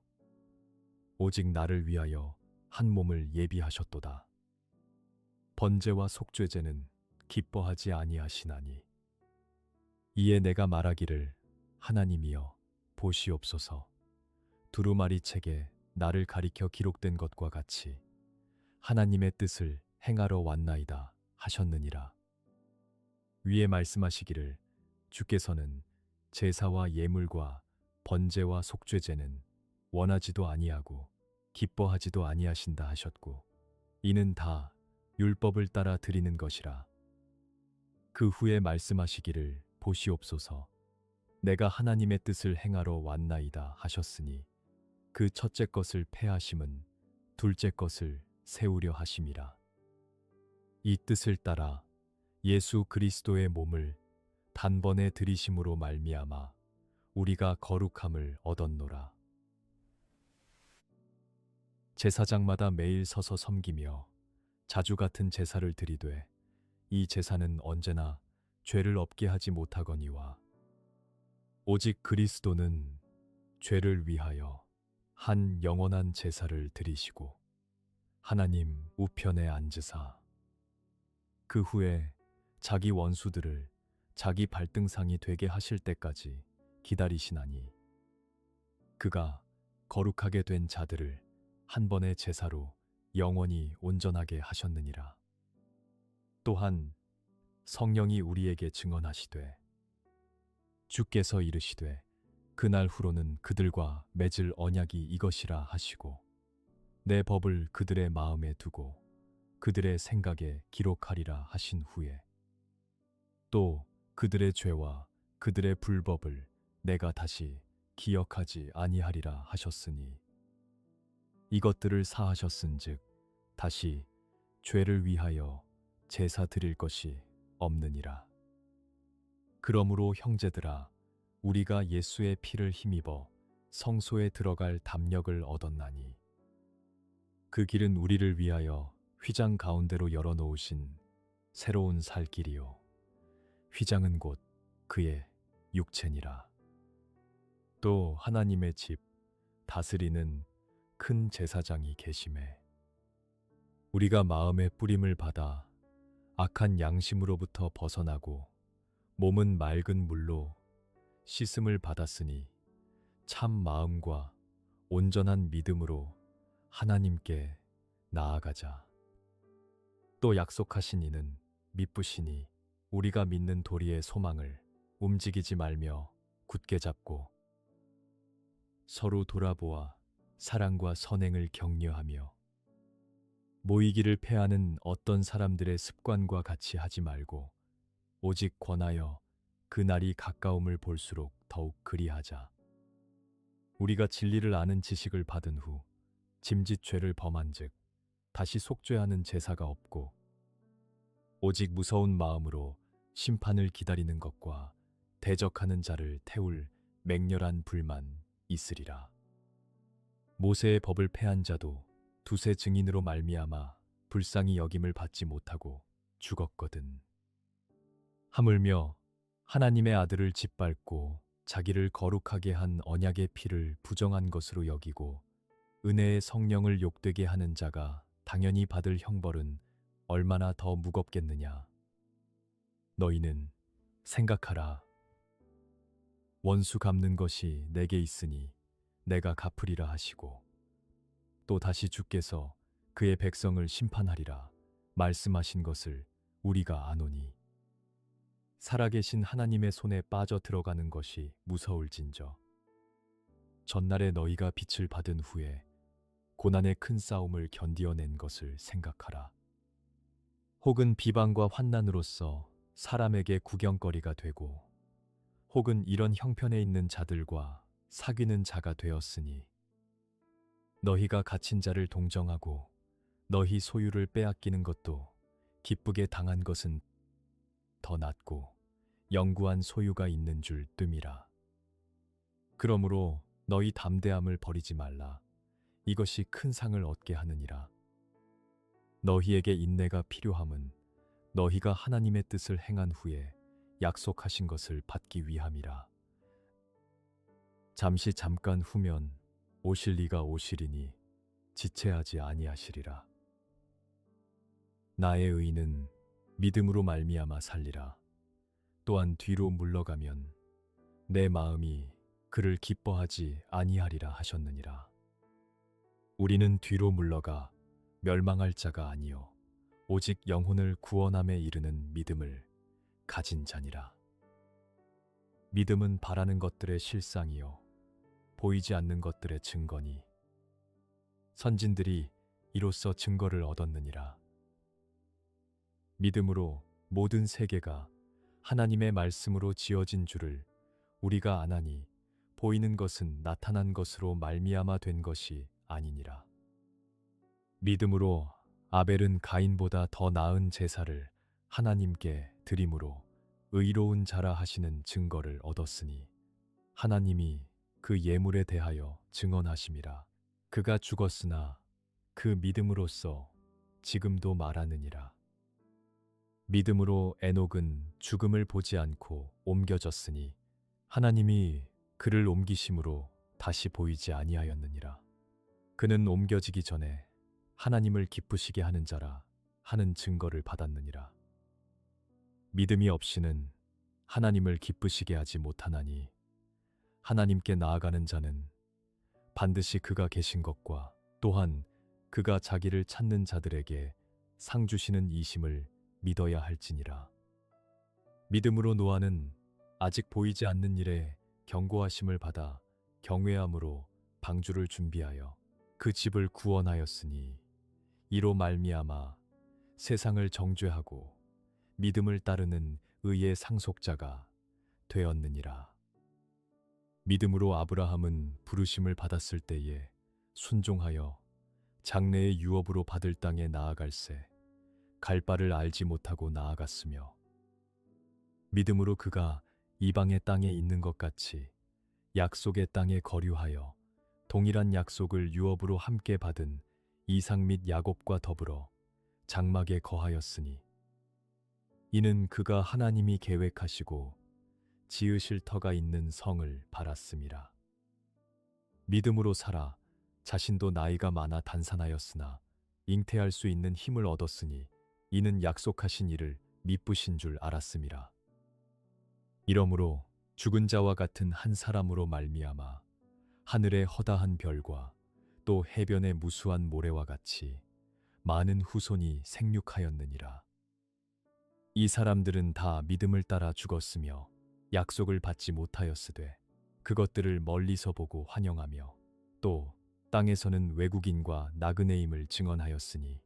오직 나를 위하여 한 몸을 예비하셨도다. 번제와 속죄제는 기뻐하지 아니하시나니 이에 내가 말하기를 하나님이여 보시옵소서 두루마리 책에 나를 가리켜 기록된 것과 같이 하나님의 뜻을 행하러 왔나이다 하셨느니라. 위에 말씀하시기를 주께서는 제사와 예물과 번제와 속죄제는 원하지도 아니하고 기뻐하지도 아니하신다 하셨고 이는 다 율법을 따라 드리는 것이라. 그 후에 말씀하시기를 보시옵소서 내가 하나님의 뜻을 행하러 왔나이다 하셨으니 그 첫째 것을 폐하심은 둘째 것을 세우려 하심이라. 이 뜻을 따라 예수 그리스도의 몸을 단번에 들이심으로 말미암아 우리가 거룩함을 얻었노라. 제사장마다 매일 서서 섬기며 자주 같은 제사를 드리되 이 제사는 언제나 죄를 없게 하지 못하거니와 오직 그리스도는 죄를 위하여 한 영원한 제사를 드리시고 하나님 우편에 앉으사 그 후에 자기 원수들을 자기 발등상이 되게 하실 때까지 기다리시나니 그가 거룩하게 된 자들을 한 번의 제사로 영원히 온전하게 하셨느니라. 또한 성령이 우리에게 증언하시되 주께서 이르시되 그날 후로는 그들과 맺을 언약이 이것이라 하시고 내 법을 그들의 마음에 두고 그들의 생각에 기록하리라 하신 후에 또 그들의 죄와 그들의 불법을 내가 다시 기억하지 아니하리라 하셨으니 이것들을 사하셨은즉 다시 죄를 위하여 제사 드릴 것이 없느니라. 그러므로 형제들아, 우리가 예수의 피를 힘입어 성소에 들어갈 담력을 얻었나니 그 길은 우리를 위하여 휘장 가운데로 열어놓으신 새로운 살 길이요 휘장은 곧 그의 육체니라. 또 하나님의 집 다스리는 큰 제사장이 계심에 우리가 마음의 뿌림을 받아 악한 양심으로부터 벗어나고 몸은 맑은 물로 씻음을 받았으니 참 마음과 온전한 믿음으로 하나님께 나아가자. 또 약속하신 이는 미쁘시니 우리가 믿는 도리의 소망을 움직이지 말며 굳게 잡고 서로 돌아보아 사랑과 선행을 격려하며 모이기를 패하는 어떤 사람들의 습관과 같이 하지 말고 오직 권하여 그 날이 가까움을 볼수록 더욱 그리하자. 우리가 진리를 아는 지식을 받은 후 짐짓죄를 범한즉 다시 속죄하는 제사가 없고 오직 무서운 마음으로 심판을 기다리는 것과 대적하는 자를 태울 맹렬한 불만 있으리라. 모세의 법을 패한 자도 두세 증인으로 말미암아 불쌍히 여김을 받지 못하고 죽었거든. 하물며 하나님의 아들을 짓밟고 자기를 거룩하게 한 언약의 피를 부정한 것으로 여기고 은혜의 성령을 욕되게 하는 자가 당연히 받을 형벌은 얼마나 더 무겁겠느냐. 너희는 생각하라. 원수 갚는 것이 내게 있으니 내가 갚으리라 하시고 또 다시 주께서 그의 백성을 심판하리라 말씀하신 것을 우리가 아노니 살아계신 하나님의 손에 빠져 들어가는 것이 무서울진저 전날에 너희가 빛을 받은 후에 고난의 큰 싸움을 견디어낸 것을 생각하라. 혹은 비방과 환난으로서 사람에게 구경거리가 되고 혹은 이런 형편에 있는 자들과 사귀는 자가 되었으니 너희가 갇힌 자를 동정하고 너희 소유를 빼앗기는 것도 기쁘게 당한 것은 더 낫고 영구한 소유가 있는 줄 뜸이라. 그러므로 너희 담대함을 버리지 말라. 이것이 큰 상을 얻게 하느니라. 너희에게 인내가 필요함은 너희가 하나님의 뜻을 행한 후에 약속하신 것을 받기 위함이라. 잠시 잠깐 후면 오실 이가 오시리니 지체하지 아니하시리라. 나의 의인은 믿음으로 말미암아 살리라. 또한 뒤로 물러가면 내 마음이 그를 기뻐하지 아니하리라 하셨느니라. 우리는 뒤로 물러가 멸망할 자가 아니요 오직 영혼을 구원함에 이르는 믿음을 가진 자니라. 믿음은 바라는 것들의 실상이요 보이지 않는 것들의 증거니 선진들이 이로써 증거를 얻었느니라. 믿음으로 모든 세계가 하나님의 말씀으로 지어진 줄을 우리가 아나니 보이는 것은 나타난 것으로 말미암아 된 것이 아니니라. 믿음으로 아벨은 가인보다 더 나은 제사를 하나님께 드림으로 의로운 자라 하시는 증거를 얻었으니 하나님이 그 예물에 대하여 증언하심이라. 그가 죽었으나 그 믿음으로써 지금도 말하느니라. 믿음으로 에녹은 죽음을 보지 않고 옮겨졌으니 하나님이 그를 옮기심으로 다시 보이지 아니하였느니라. 그는 옮겨지기 전에 하나님을 기쁘시게 하는 자라 하는 증거를 받았느니라. 믿음이 없이는 하나님을 기쁘시게 하지 못하나니 하나님께 나아가는 자는 반드시 그가 계신 것과 또한 그가 자기를 찾는 자들에게 상 주시는 이심을 믿어야 할지니라. 믿음으로 노아는 아직 보이지 않는 일에 경고하심을 받아 경외함으로 방주를 준비하여 그 집을 구원하였으니 이로 말미암아 세상을 정죄하고 믿음을 따르는 의의 상속자가 되었느니라. 믿음으로 아브라함은 부르심을 받았을 때에 순종하여 장래의 유업으로 받을 땅에 나아갈새 갈 바를 알지 못하고 나아갔으며 믿음으로 그가 이방의 땅에 있는 것 같이 약속의 땅에 거류하여 동일한 약속을 유업으로 함께 받은 이삭 및 야곱과 더불어 장막에 거하였으니 이는 그가 하나님이 계획하시고 지으실 터가 있는 성을 바랐음이라. 믿음으로 살아 자신도 나이가 많아 단산하였으나 잉태할 수 있는 힘을 얻었으니 이는 약속하신 이를 미쁘신 줄 알았음이라. 이러므로 죽은 자와 같은 한 사람으로 말미암아 하늘의 허다한 별과 또 해변의 무수한 모래와 같이 많은 후손이 생육하였느니라. 이 사람들은 다 믿음을 따라 죽었으며 약속을 받지 못하였으되 그것들을 멀리서 보고 환영하며 또 땅에서는 외국인과 나그네임을 증언하였으니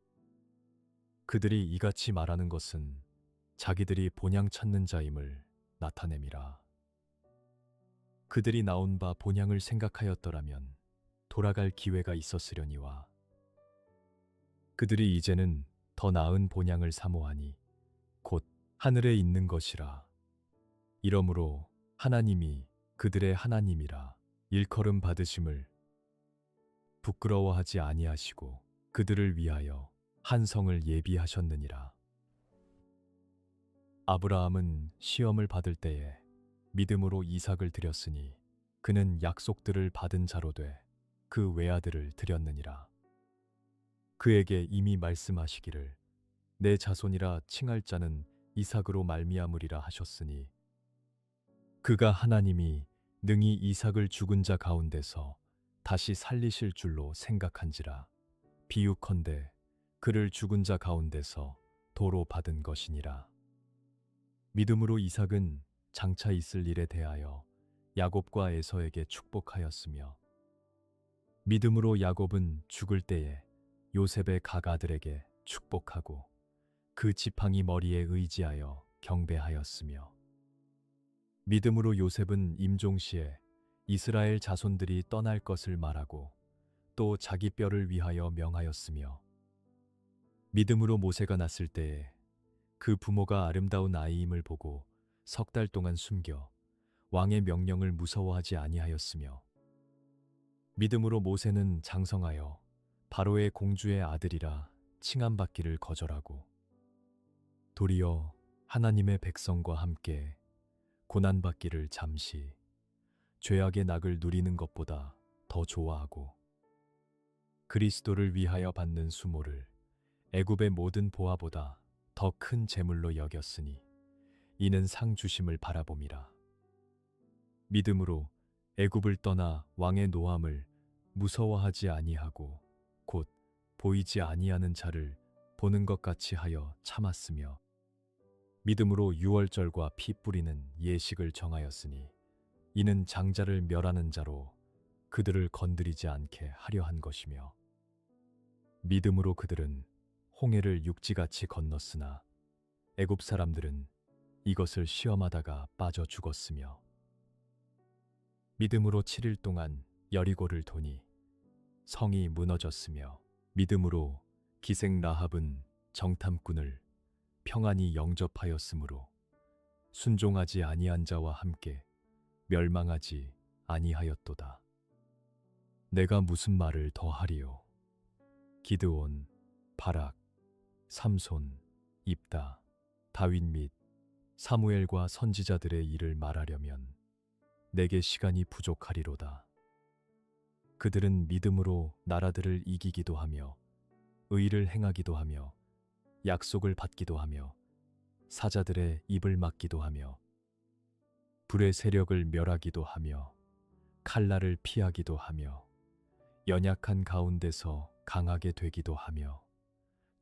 그들이 이같이 말하는 것은 자기들이 본향 찾는 자임을 나타냄이라. 그들이 나온 바 본향을 생각하였더라면 돌아갈 기회가 있었으려니와 그들이 이제는 더 나은 본향을 사모하니 곧 하늘에 있는 것이라. 이러므로 하나님이 그들의 하나님이라 일컬음 받으심을 부끄러워하지 아니하시고 그들을 위하여 한 성을 예비하셨느니라. 아브라함은 시험을 받을 때에 믿음으로 이삭을 드렸으니 그는 약속들을 받은 자로 돼 그 외아들을 드렸느니라. 그에게 이미 말씀하시기를 내 자손이라 칭할 자는 이삭으로 말미암으리라 하셨으니 그가 하나님이 능히 이삭을 죽은 자 가운데서 다시 살리실 줄로 생각한지라. 비유컨대 그를 죽은 자 가운데서 도로 받은 것이니라. 믿음으로 이삭은 장차 있을 일에 대하여 야곱과 에서에게 축복하였으며 믿음으로 야곱은 죽을 때에 요셉의 각 아들에게 축복하고 그 지팡이 머리에 의지하여 경배하였으며 믿음으로 요셉은 임종시에 이스라엘 자손들이 떠날 것을 말하고 또 자기 뼈를 위하여 명하였으며 믿음으로 모세가 났을 때에 그 부모가 아름다운 아이임을 보고 석 달 동안 숨겨 왕의 명령을 무서워하지 아니하였으며 믿음으로 모세는 장성하여 바로의 공주의 아들이라 칭함받기를 거절하고 도리어 하나님의 백성과 함께 고난받기를 잠시 죄악의 낙을 누리는 것보다 더 좋아하고 그리스도를 위하여 받는 수모를 애굽의 모든 보화보다 더 큰 재물로 여겼으니 이는 상 주심을 바라봄이라. 믿음으로 애굽을 떠나 왕의 노함을 무서워하지 아니하고 곧 보이지 아니하는 자를 보는 것 같이 하여 참았으며 믿음으로 유월절과 피 뿌리는 예식을 정하였으니 이는 장자를 멸하는 자로 그들을 건드리지 않게 하려 한 것이며 믿음으로 그들은 홍해를 육지같이 건넜으나 애굽 사람들은 이것을 시험하다가 빠져 죽었으며 믿음으로 7일 동안 여리고를 도니 성이 무너졌으며 믿음으로 기생 라합은 정탐꾼을 평안히 영접하였으므로 순종하지 아니한 자와 함께 멸망하지 아니하였도다. 내가 무슨 말을 더 하리요? 기드온, 바락, 삼손, 입다, 다윗 및 사무엘과 선지자들의 일을 말하려면 내게 시간이 부족하리로다. 그들은 믿음으로 나라들을 이기기도 하며 의를 행하기도 하며 약속을 받기도 하며 사자들의 입을 막기도 하며 불의 세력을 멸하기도 하며 칼날을 피하기도 하며 연약한 가운데서 강하게 되기도 하며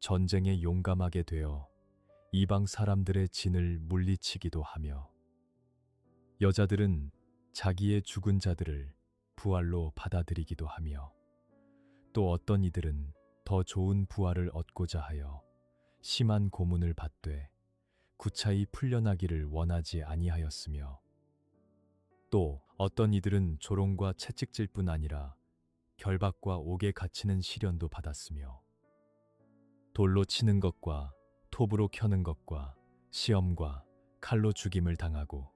전쟁에 용감하게 되어 이방 사람들의 진을 물리치기도 하며 여자들은 자기의 죽은 자들을 부활로 받아들이기도 하며 또 어떤 이들은 더 좋은 부활을 얻고자 하여 심한 고문을 받되 구차히 풀려나기를 원하지 아니하였으며 또 어떤 이들은 조롱과 채찍질 뿐 아니라 결박과 옥에 갇히는 시련도 받았으며 돌로 치는 것과 톱으로 켜는 것과 시험과 칼로 죽임을 당하고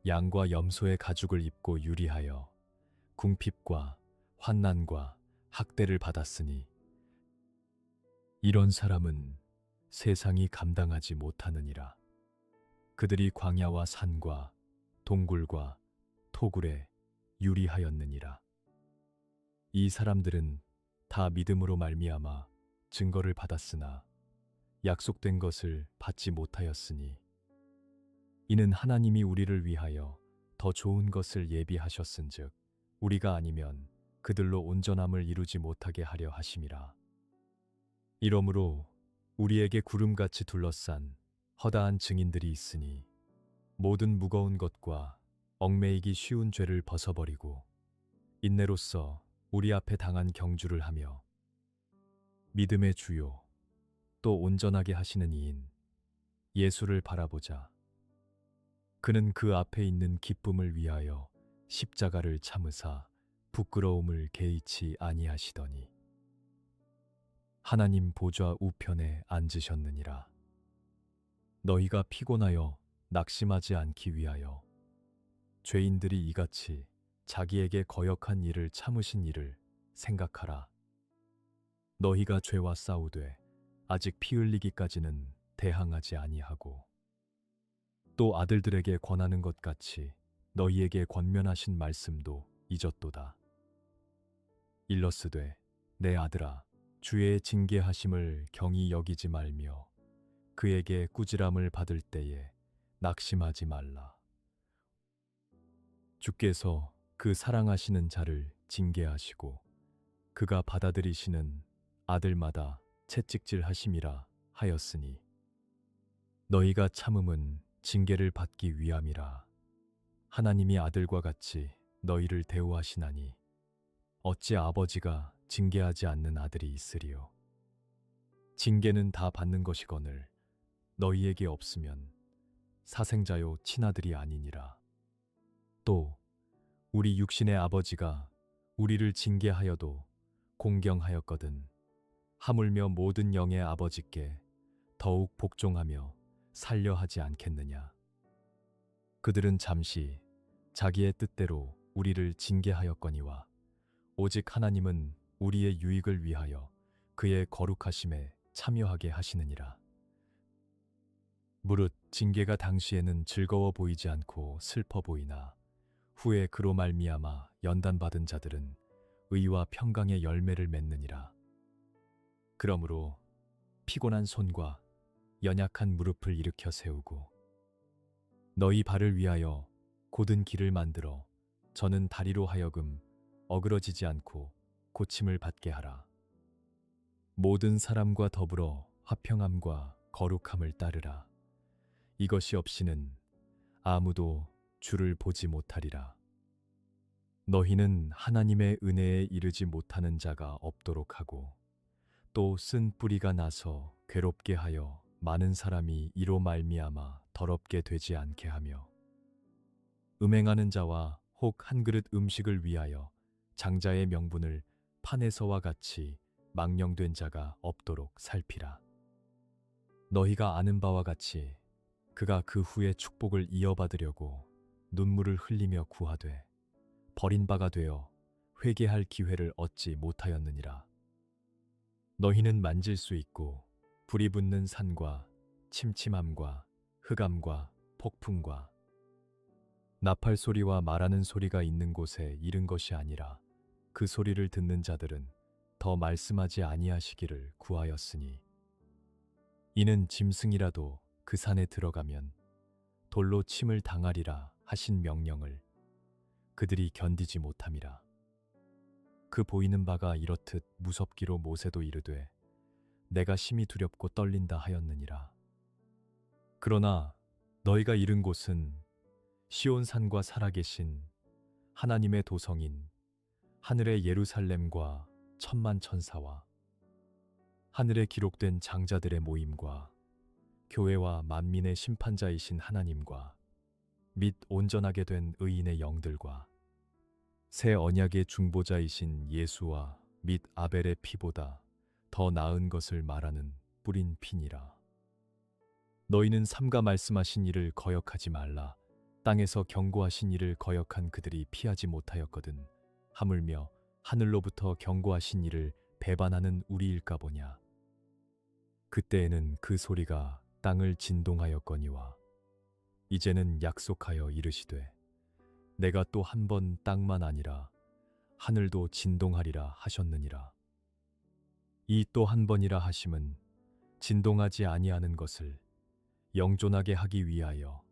양과 염소의 가죽을 입고 유리하여 궁핍과 환난과 학대를 받았으니 이런 사람은 세상이 감당하지 못하느니라. 그들이 광야와 산과 동굴과 토굴에 유리하였느니라. 이 사람들은 다 믿음으로 말미암아 증거를 받았으나 약속된 것을 받지 못하였으니 이는 하나님이 우리를 위하여 더 좋은 것을 예비하셨은즉 우리가 아니면 그들로 온전함을 이루지 못하게 하려 하심이라. 이러므로 우리에게 구름같이 둘러싼 허다한 증인들이 있으니 모든 무거운 것과 얽매이기 쉬운 죄를 벗어버리고 인내로써 우리 앞에 당한 경주를 하며 믿음의 주요 또 온전하게 하시는 이인 예수를 바라보자. 그는 그 앞에 있는 기쁨을 위하여 십자가를 참으사 부끄러움을 개의치 아니하시더니 하나님 보좌 우편에 앉으셨느니라. 너희가 피곤하여 낙심하지 않기 위하여 죄인들이 이같이 자기에게 거역한 일을 참으신 일을 생각하라. 너희가 죄와 싸우되 아직 피 흘리기까지는 대항하지 아니하고 또 아들들에게 권하는 것 같이 너희에게 권면하신 말씀도 잊었도다. 일러스되 내 아들아 주의 징계하심을 경히 여기지 말며 그에게 꾸지람을 받을 때에 낙심하지 말라. 주께서 그 사랑하시는 자를 징계하시고 그가 받아들이시는 아들마다 채찍질 하심이라 하였으니 너희가 참음은 징계를 받기 위함이라. 하나님이 아들과 같이 너희를 대우하시나니 어찌 아버지가 징계하지 않는 아들이 있으리요. 징계는 다 받는 것이거늘 너희에게 없으면 사생자요 친아들이 아니니라. 또 우리 육신의 아버지가 우리를 징계하여도 공경하였거든 하물며 모든 영의 아버지께 더욱 복종하며 살려 하지 않겠느냐. 그들은 잠시 자기의 뜻대로 우리를 징계하였거니와 오직 하나님은 우리의 유익을 위하여 그의 거룩하심에 참여하게 하시느니라. 무릇 징계가 당시에는 즐거워 보이지 않고 슬퍼 보이나 후에 그로 말미암아 연단받은 자들은 의와 평강의 열매를 맺느니라. 그러므로 피곤한 손과 연약한 무릎을 일으켜 세우고 너희 발을 위하여 곧은 길을 만들어 저는 다리로 하여금 어그러지지 않고 고침을 받게 하라. 모든 사람과 더불어 화평함과 거룩함을 따르라. 이것이 없이는 아무도 주를 보지 못하리라. 너희는 하나님의 은혜에 이르지 못하는 자가 없도록 하고 또 쓴 뿌리가 나서 괴롭게 하여 많은 사람이 이로 말미암아 더럽게 되지 않게 하며 음행하는 자와 혹 한 그릇 음식을 위하여 장자의 명분을 판에서와 같이 망령된 자가 없도록 살피라. 너희가 아는 바와 같이 그가 그 후에 축복을 이어받으려고 눈물을 흘리며 구하되 버린 바가 되어 회개할 기회를 얻지 못하였느니라. 너희는 만질 수 있고 불이 붙는 산과 침침함과 흑암과 폭풍과 나팔 소리와 말하는 소리가 있는 곳에 이른 것이 아니라 그 소리를 듣는 자들은 더 말씀하지 아니하시기를 구하였으니 이는 짐승이라도 그 산에 들어가면 돌로 침을 당하리라 하신 명령을 그들이 견디지 못함이라. 그 보이는 바가 이렇듯 무섭기로 모세도 이르되 내가 심히 두렵고 떨린다 하였느니라. 그러나 너희가 이른 곳은 시온산과 살아계신 하나님의 도성인 하늘의 예루살렘과 천만 천사와 하늘에 기록된 장자들의 모임과 교회와 만민의 심판자이신 하나님과 및 온전하게 된 의인의 영들과 새 언약의 중보자이신 예수와 및 아벨의 피보다 더 나은 것을 말하는 뿌린 피니라. 너희는 삼가 말씀하신 이를 거역하지 말라. 땅에서 경고하신 이를 거역한 그들이 피하지 못하였거든. 하물며 하늘로부터 경고하신 이를 배반하는 우리일까 보냐. 그때에는 그 소리가 땅을 진동하였거니와 이제는 약속하여 이르시되 내가 또 한 번 땅만 아니라 하늘도 진동하리라 하셨느니라. 이 또 한 번이라 하심은 진동하지 아니하는 것을 영존하게 하기 위하여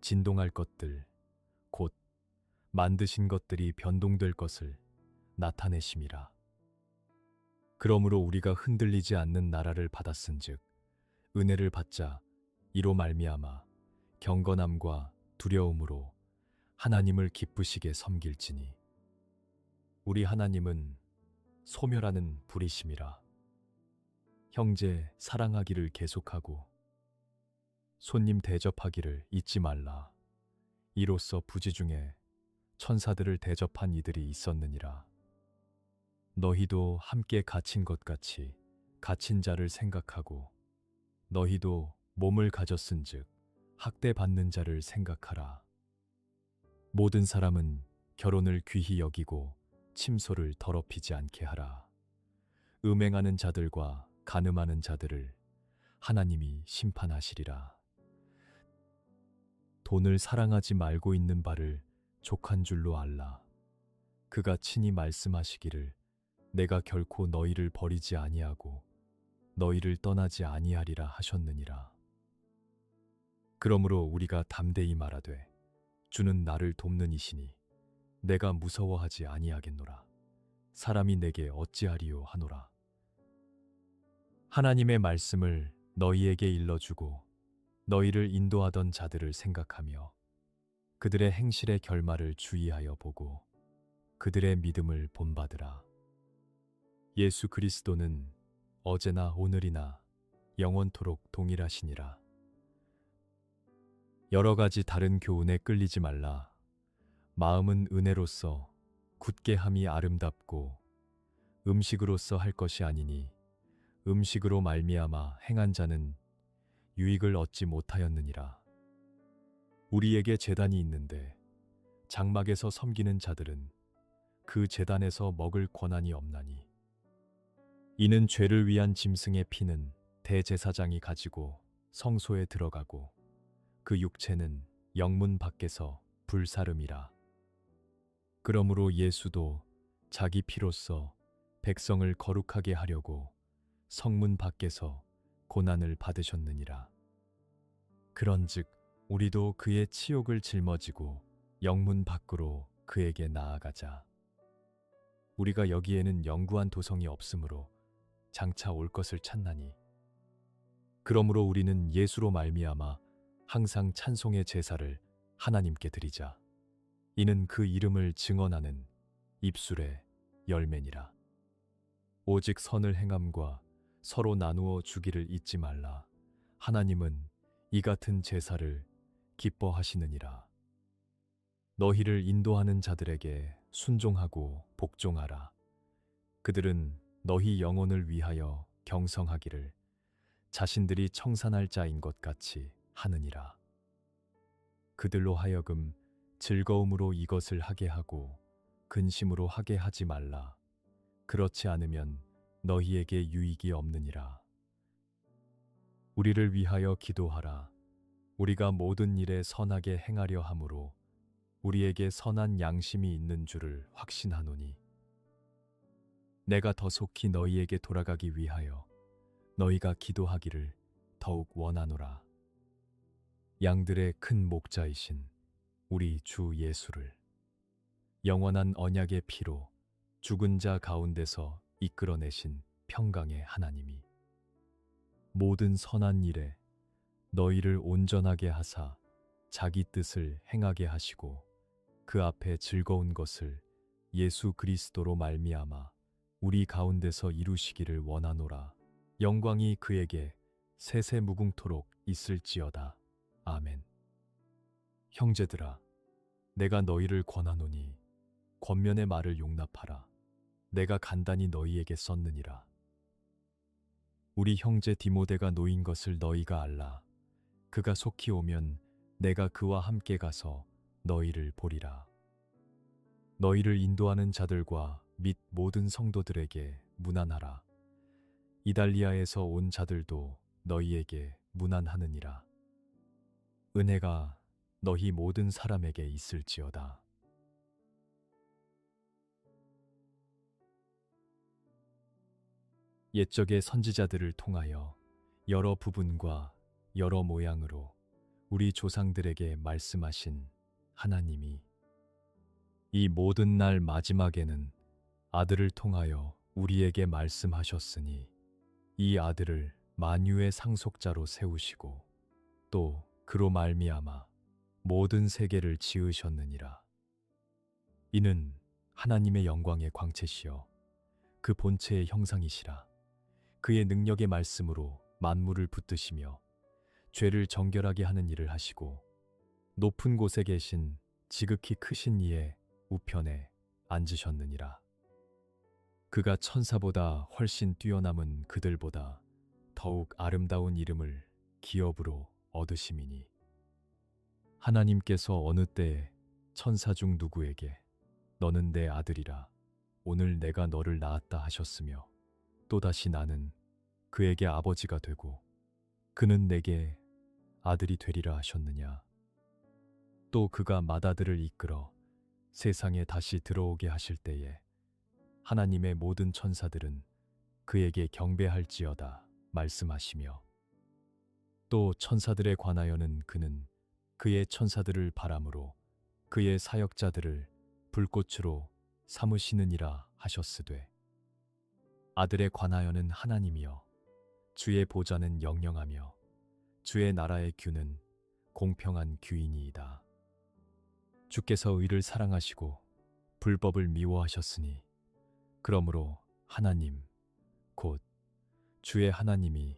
진동할 것들 곧 만드신 것들이 변동될 것을 나타내심이라. 그러므로 우리가 흔들리지 않는 나라를 받았은즉 은혜를 받자 이로 말미암아 경건함과 두려움으로 하나님을 기쁘시게 섬길지니 우리 하나님은 소멸하는 불이심이라. 형제 사랑하기를 계속하고 손님 대접하기를 잊지 말라. 이로써 부지 중에 천사들을 대접한 이들이 있었느니라. 너희도 함께 갇힌 것 같이 갇힌 자를 생각하고 너희도 몸을 가졌은즉 학대받는 자를 생각하라. 모든 사람은 결혼을 귀히 여기고 침소를 더럽히지 않게 하라. 음행하는 자들과 간음하는 자들을 하나님이 심판하시리라. 돈을 사랑하지 말고 있는 바를 족한 줄로 알라. 그가 친히 말씀하시기를 내가 결코 너희를 버리지 아니하고 너희를 떠나지 아니하리라 하셨느니라. 그러므로 우리가 담대히 말하되 주는 나를 돕는 이시니 내가 무서워하지 아니하겠노라. 사람이 내게 어찌하리요 하노라. 하나님의 말씀을 너희에게 일러주고 너희를 인도하던 자들을 생각하며 그들의 행실의 결말을 주의하여 보고 그들의 믿음을 본받으라. 예수 그리스도는 어제나 오늘이나 영원토록 동일하시니라. 여러 가지 다른 교훈에 끌리지 말라. 마음은 은혜로서 굳게 함이 아름답고 음식으로서 할 것이 아니니 음식으로 말미암아 행한 자는 유익을 얻지 못하였느니라. 우리에게 제단이 있는데 장막에서 섬기는 자들은 그 제단에서 먹을 권한이 없나니 이는 죄를 위한 짐승의 피는 대제사장이 가지고 성소에 들어가고 그 육체는 영문 밖에서 불사름이라. 그러므로 예수도 자기 피로써 백성을 거룩하게 하려고 성문 밖에서 고난을 받으셨느니라. 그런즉 우리도 그의 치욕을 짊어지고 영문 밖으로 그에게 나아가자. 우리가 여기에는 영구한 도성이 없으므로 장차 올 것을 찾나니 그러므로 우리는 예수로 말미암아 항상 찬송의 제사를 하나님께 드리자. 이는 그 이름을 증언하는 입술의 열매니라. 오직 선을 행함과 서로 나누어 주기를 잊지 말라. 하나님은 이 같은 제사를 기뻐하시느니라. 너희를 인도하는 자들에게 순종하고 복종하라. 그들은 너희 영혼을 위하여 경성하기를 자신들이 청산할 자인 것 같이 하느니라. 그들로 하여금 즐거움으로 이것을 하게 하고 근심으로 하게 하지 말라. 그렇지 않으면 너희에게 유익이 없느니라. 우리를 위하여 기도하라. 우리가 모든 일에 선하게 행하려 함으로 우리에게 선한 양심이 있는 줄을 확신하노니 내가 더 속히 너희에게 돌아가기 위하여 너희가 기도하기를 더욱 원하노라. 양들의 큰 목자이신 우리 주 예수를 영원한 언약의 피로 죽은 자 가운데서 이끌어내신 평강의 하나님이 모든 선한 일에 너희를 온전하게 하사 자기 뜻을 행하게 하시고 그 앞에 즐거운 것을 예수 그리스도로 말미암아 우리 가운데서 이루시기를 원하노라. 영광이 그에게 세세 무궁토록 있을지어다. 아멘. 형제들아, 내가 너희를 권하노니 권면의 말을 용납하라. 내가 간단히 너희에게 썼느니라. 우리 형제 디모데가 놓인 것을 너희가 알라. 그가 속히 오면 내가 그와 함께 가서 너희를 보리라. 너희를 인도하는 자들과 및 모든 성도들에게 문안하라. 이달리아에서 온 자들도 너희에게 문안하느니라. 은혜가 너희 모든 사람에게 있을지어다. 옛적의 선지자들을 통하여 여러 부분과 여러 모양으로 우리 조상들에게 말씀하신 하나님이 이 모든 날 마지막에는 아들을 통하여 우리에게 말씀하셨으니 이 아들을 만유의 상속자로 세우시고 또 그로 말미암아 모든 세계를 지으셨느니라. 이는 하나님의 영광의 광채시여 그 본체의 형상이시라. 그의 능력의 말씀으로 만물을 붙드시며 죄를 정결하게 하는 일을 하시고 높은 곳에 계신 지극히 크신 이의 우편에 앉으셨느니라. 그가 천사보다 훨씬 뛰어남은 그들보다 더욱 아름다운 이름을 기업으로 얻으심이니 하나님께서 어느 때에 천사 중 누구에게 너는 내 아들이라 오늘 내가 너를 낳았다 하셨으며 또다시 나는 그에게 아버지가 되고 그는 내게 아들이 되리라 하셨느냐. 또 그가 맏아들을 이끌어 세상에 다시 들어오게 하실 때에 하나님의 모든 천사들은 그에게 경배할지어다 말씀하시며 또 천사들에 관하여는 그는 그의 천사들을 바람으로 그의 사역자들을 불꽃으로 삼으시느니라 하셨으되 아들에 관하여는 하나님이여 주의 보좌는 영영하며 주의 나라의 규는 공평한 규이니이다. 주께서 의를 사랑하시고 불법을 미워하셨으니 그러므로 하나님 곧 주의 하나님이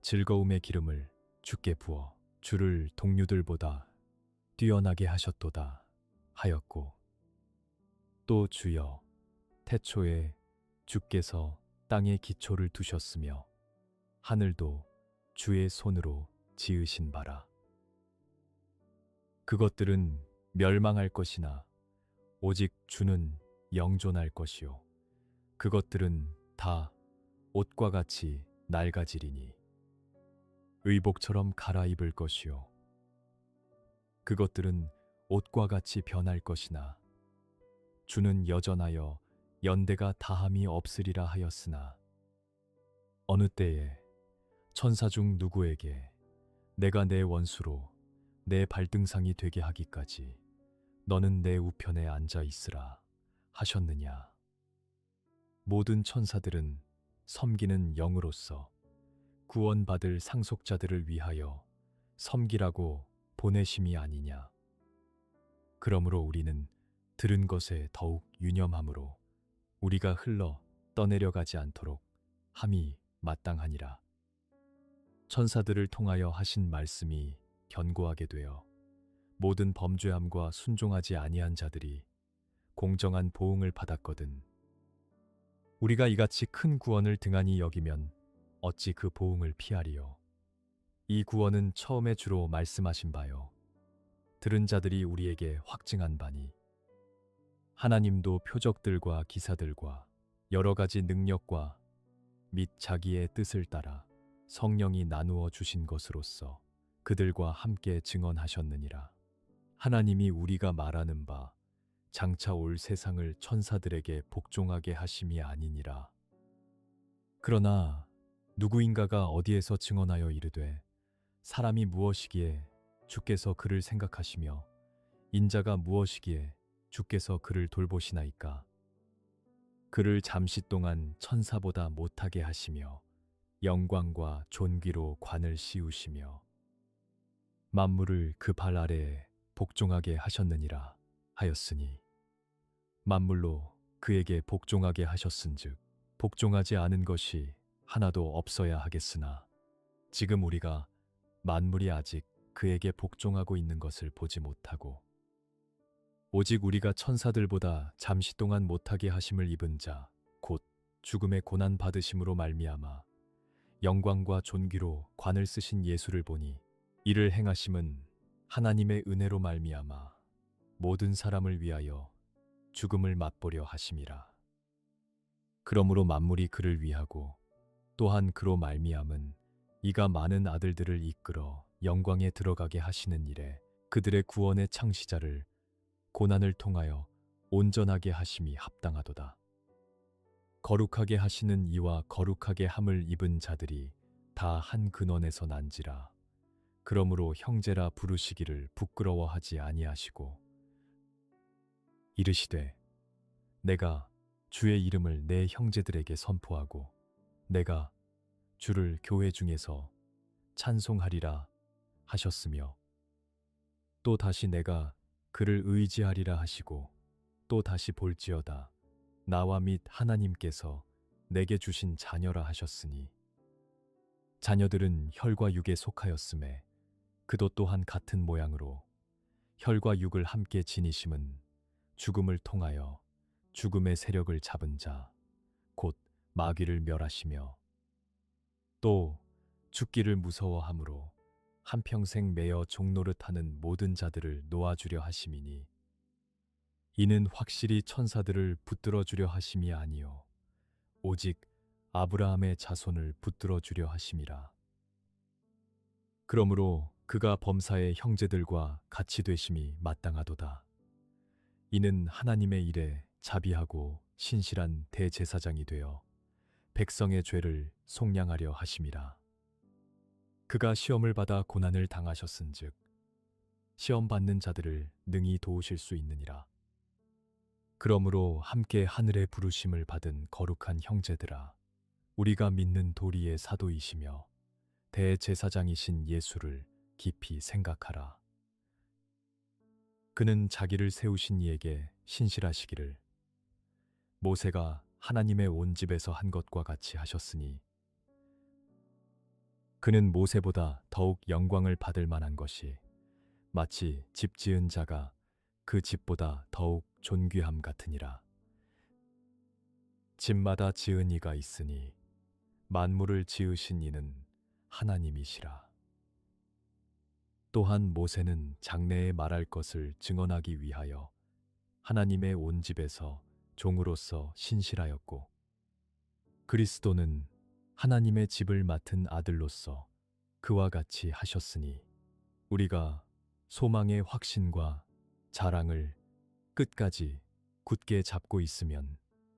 즐거움의 기름을 주께 부어 주를 동류들보다 뛰어나게 하셨도다 하였고 또 주여 태초에 주께서 땅에 기초를 두셨으며 하늘도 주의 손으로 지으신 바라. 그것들은 멸망할 것이나 오직 주는 영존할 것이요 그것들은 다 옷과 같이 낡아지리니 의복처럼 갈아입을 것이요 그것들은 옷과 같이 변할 것이나 주는 여전하여 연대가 다함이 없으리라 하였으나 어느 때에 천사 중 누구에게 내가 내 원수로 내 발등상이 되게 하기까지 너는 내 우편에 앉아 있으라 하셨느냐. 모든 천사들은 섬기는 영으로서 구원받을 상속자들을 위하여 섬기라고 보내심이 아니냐. 그러므로 우리는 들은 것에 더욱 유념함으로 우리가 흘러 떠내려가지 않도록 함이 마땅하니라. 천사들을 통하여 하신 말씀이 견고하게 되어 모든 범죄함과 순종하지 아니한 자들이 공정한 보응을 받았거든. 우리가 이같이 큰 구원을 등한히 여기면 어찌 그 보응을 피하리요. 이 구원은 처음에 주로 말씀하신 바요 들은 자들이 우리에게 확증한 바니 하나님도 표적들과 기사들과 여러 가지 능력과 및 자기의 뜻을 따라 성령이 나누어 주신 것으로서 그들과 함께 증언하셨느니라. 하나님이 우리가 말하는 바 장차 올 세상을 천사들에게 복종하게 하심이 아니니라. 그러나 누구인가가 어디에서 증언하여 이르되 사람이 무엇이기에 주께서 그를 생각하시며 인자가 무엇이기에 주께서 그를 돌보시나이까. 그를 잠시 동안 천사보다 못하게 하시며 영광과 존귀로 관을 씌우시며 만물을 그 발 아래에 복종하게 하셨느니라 하였으니 만물로 그에게 복종하게 하셨은즉 복종하지 않은 것이 하나도 없어야 하겠으나 지금 우리가 만물이 아직 그에게 복종하고 있는 것을 보지 못하고 오직 우리가 천사들보다 잠시 동안 못하게 하심을 입은 자 곧 죽음의 고난 받으심으로 말미암아 영광과 존귀로 관을 쓰신 예수를 보니 이를 행하심은 하나님의 은혜로 말미암아 모든 사람을 위하여 죽음을 맛보려 하심이라. 그러므로 만물이 그를 위하고 또한 그로 말미암은 이가 많은 아들들을 이끌어 영광에 들어가게 하시는 일에 그들의 구원의 창시자를 고난을 통하여 온전하게 하심이 합당하도다. 거룩하게 하시는 이와 거룩하게 함을 입은 자들이 다 한 근원에서 난지라. 그러므로 형제라 부르시기를 부끄러워하지 아니하시고 이르시되 내가 주의 이름을 내 형제들에게 선포하고 내가 주를 교회 중에서 찬송하리라 하셨으며 또 다시 내가 그를 의지하리라 하시고 또 다시 볼지어다 나와 및 하나님께서 내게 주신 자녀라 하셨으니 자녀들은 혈과 육에 속하였음에 그도 또한 같은 모양으로 혈과 육을 함께 지니심은 죽음을 통하여 죽음의 세력을 잡은 자 곧 마귀를 멸하시며 또 죽기를 무서워함으로 한평생 매어 종노릇하는 모든 자들을 놓아주려 하심이니 이는 확실히 천사들을 붙들어 주려 하심이 아니요 오직 아브라함의 자손을 붙들어 주려 하심이라. 그러므로 그가 범사의 형제들과 같이 되심이 마땅하도다. 이는 하나님의 일에 자비하고 신실한 대제사장이 되어 백성의 죄를 속량하려 하심이라. 그가 시험을 받아 고난을 당하셨은즉 시험 받는 자들을 능히 도우실 수 있느니라. 그러므로 함께 하늘의 부르심을 받은 거룩한 형제들아, 우리가 믿는 도리의 사도이시며 대제사장이신 예수를 깊이 생각하라. 그는 자기를 세우신 이에게 신실하시기를 모세가 하나님의 온 집에서 한 것과 같이 하셨으니 그는 모세보다 더욱 영광을 받을 만한 것이 마치 집 지은 자가 그 집보다 더욱 존귀함 같으니라. 집마다 지은 이가 있으니 만물을 지으신 이는 하나님이시라. 또한 모세는 장래에 말할 것을 증언하기 위하여 하나님의 온 집에서 종으로서 신실하였고 그리스도는 하나님의 집을 맡은 아들로서 그와 같이 하셨으니 우리가 소망의 확신과 자랑을 끝까지 굳게 잡고 있으면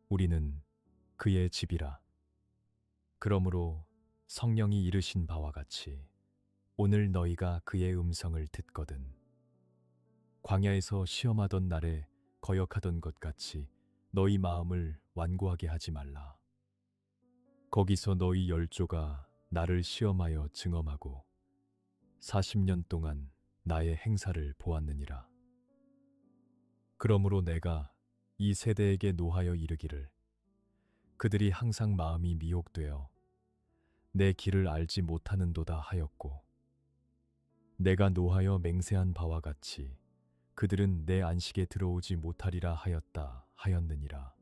우리는 그의 집이라. 그러므로 성령이 이르신 바와 같이 오늘 너희가 그의 음성을 듣거든 광야에서 시험하던 날에 거역하던 것 같이 너희 마음을 완고하게 하지 말라. 거기서 너희 열조가 나를 시험하여 증언하고 40년 동안 나의 행사를 보았느니라. 그러므로 내가 이 세대에게 노하여 이르기를 그들이 항상 마음이 미혹되어 내 길을 알지 못하는도다 하였고 내가 노하여 맹세한 바와 같이 그들은 내 안식에 들어오지 못하리라 하였다 하였느니라.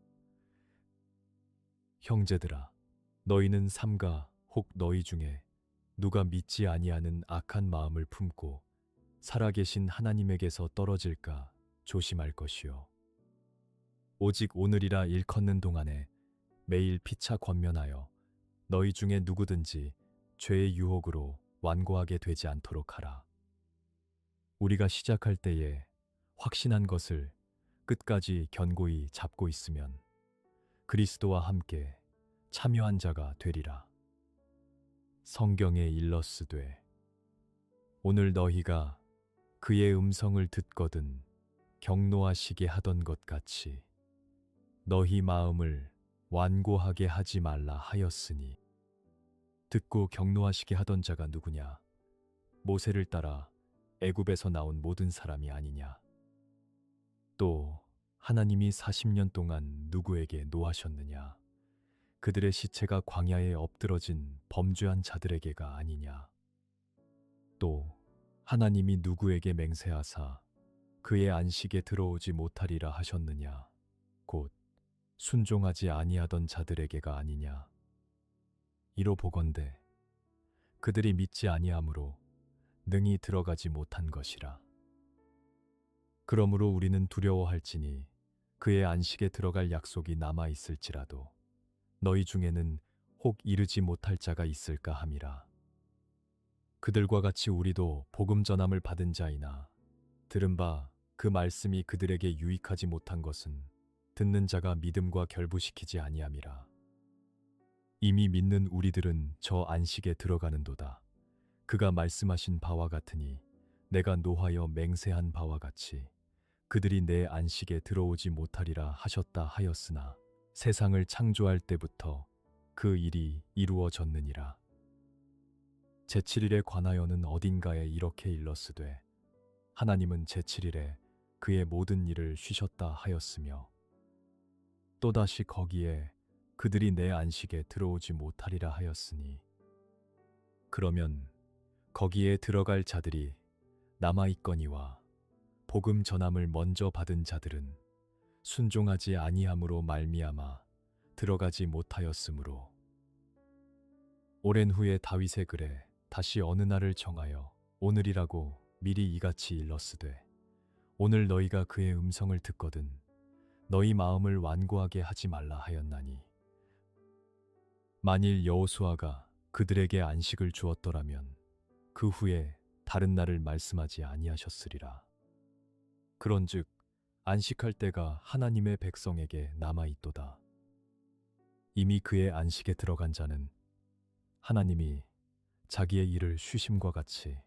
형제들아, 너희는 삼가 혹 너희 중에 누가 믿지 아니하는 악한 마음을 품고 살아계신 하나님에게서 떨어질까 조심할 것이요. 오직 오늘이라 일컫는 동안에 매일 피차 권면하여 너희 중에 누구든지 죄의 유혹으로 완고하게 되지 않도록 하라. 우리가 시작할 때에 확신한 것을 끝까지 견고히 잡고 있으면 그리스도와 함께 참여한 자가 되리라. 성경에 일렀으되 오늘 너희가 그의 음성을 듣거든 경노하시게 하던 것 같이 너희 마음을 완고하게 하지 말라 하였으니 듣고 경노하시게 하던 자가 누구냐? 모세를 따라 애굽에서 나온 모든 사람이 아니냐? 또 하나님이 40년 동안 누구에게 노하셨느냐? 그들의 시체가 광야에 엎드러진 범죄한 자들에게가 아니냐? 또 하나님이 누구에게 맹세하사 그의 안식에 들어오지 못하리라 하셨느냐? 곧 순종하지 아니하던 자들에게가 아니냐? 이로 보건대 그들이 믿지 아니하므로 능히 들어가지 못한 것이라. 그러므로 우리는 두려워할지니 그의 안식에 들어갈 약속이 남아 있을지라도 너희 중에는 혹 이르지 못할 자가 있을까 함이라. 그들과 같이 우리도 복음 전함을 받은 자이나 들은 바 그 말씀이 그들에게 유익하지 못한 것은 듣는 자가 믿음과 결부시키지 아니함이라. 이미 믿는 우리들은 저 안식에 들어가는도다. 그가 말씀하신 바와 같으니 내가 노하여 맹세한 바와 같이 그들이 내 안식에 들어오지 못하리라 하셨다 하였으나 세상을 창조할 때부터 그 일이 이루어졌느니라. 제7일에 관하여는 어딘가에 이렇게 일렀으되 하나님은 제7일에 그의 모든 일을 쉬셨다 하였으며 또다시 거기에 그들이 내 안식에 들어오지 못하리라 하였으니 그러면 거기에 들어갈 자들이 남아있거니와 복음 전함을 먼저 받은 자들은 순종하지 아니함으로 말미암아 들어가지 못하였으므로 오랜 후에 다윗의 글에 다시 어느 날을 정하여 오늘이라고 미리 이같이 일렀으되 오늘 너희가 그의 음성을 듣거든 너희 마음을 완고하게 하지 말라 하였나니 만일 여호수아가 그들에게 안식을 주었더라면 그 후에 다른 날을 말씀하지 아니하셨으리라. 그런즉 안식할 때가 하나님의 백성에게 남아있도다. 이미 그의 안식에 들어간 자는 하나님이 자기의 일을 쉬심과 같이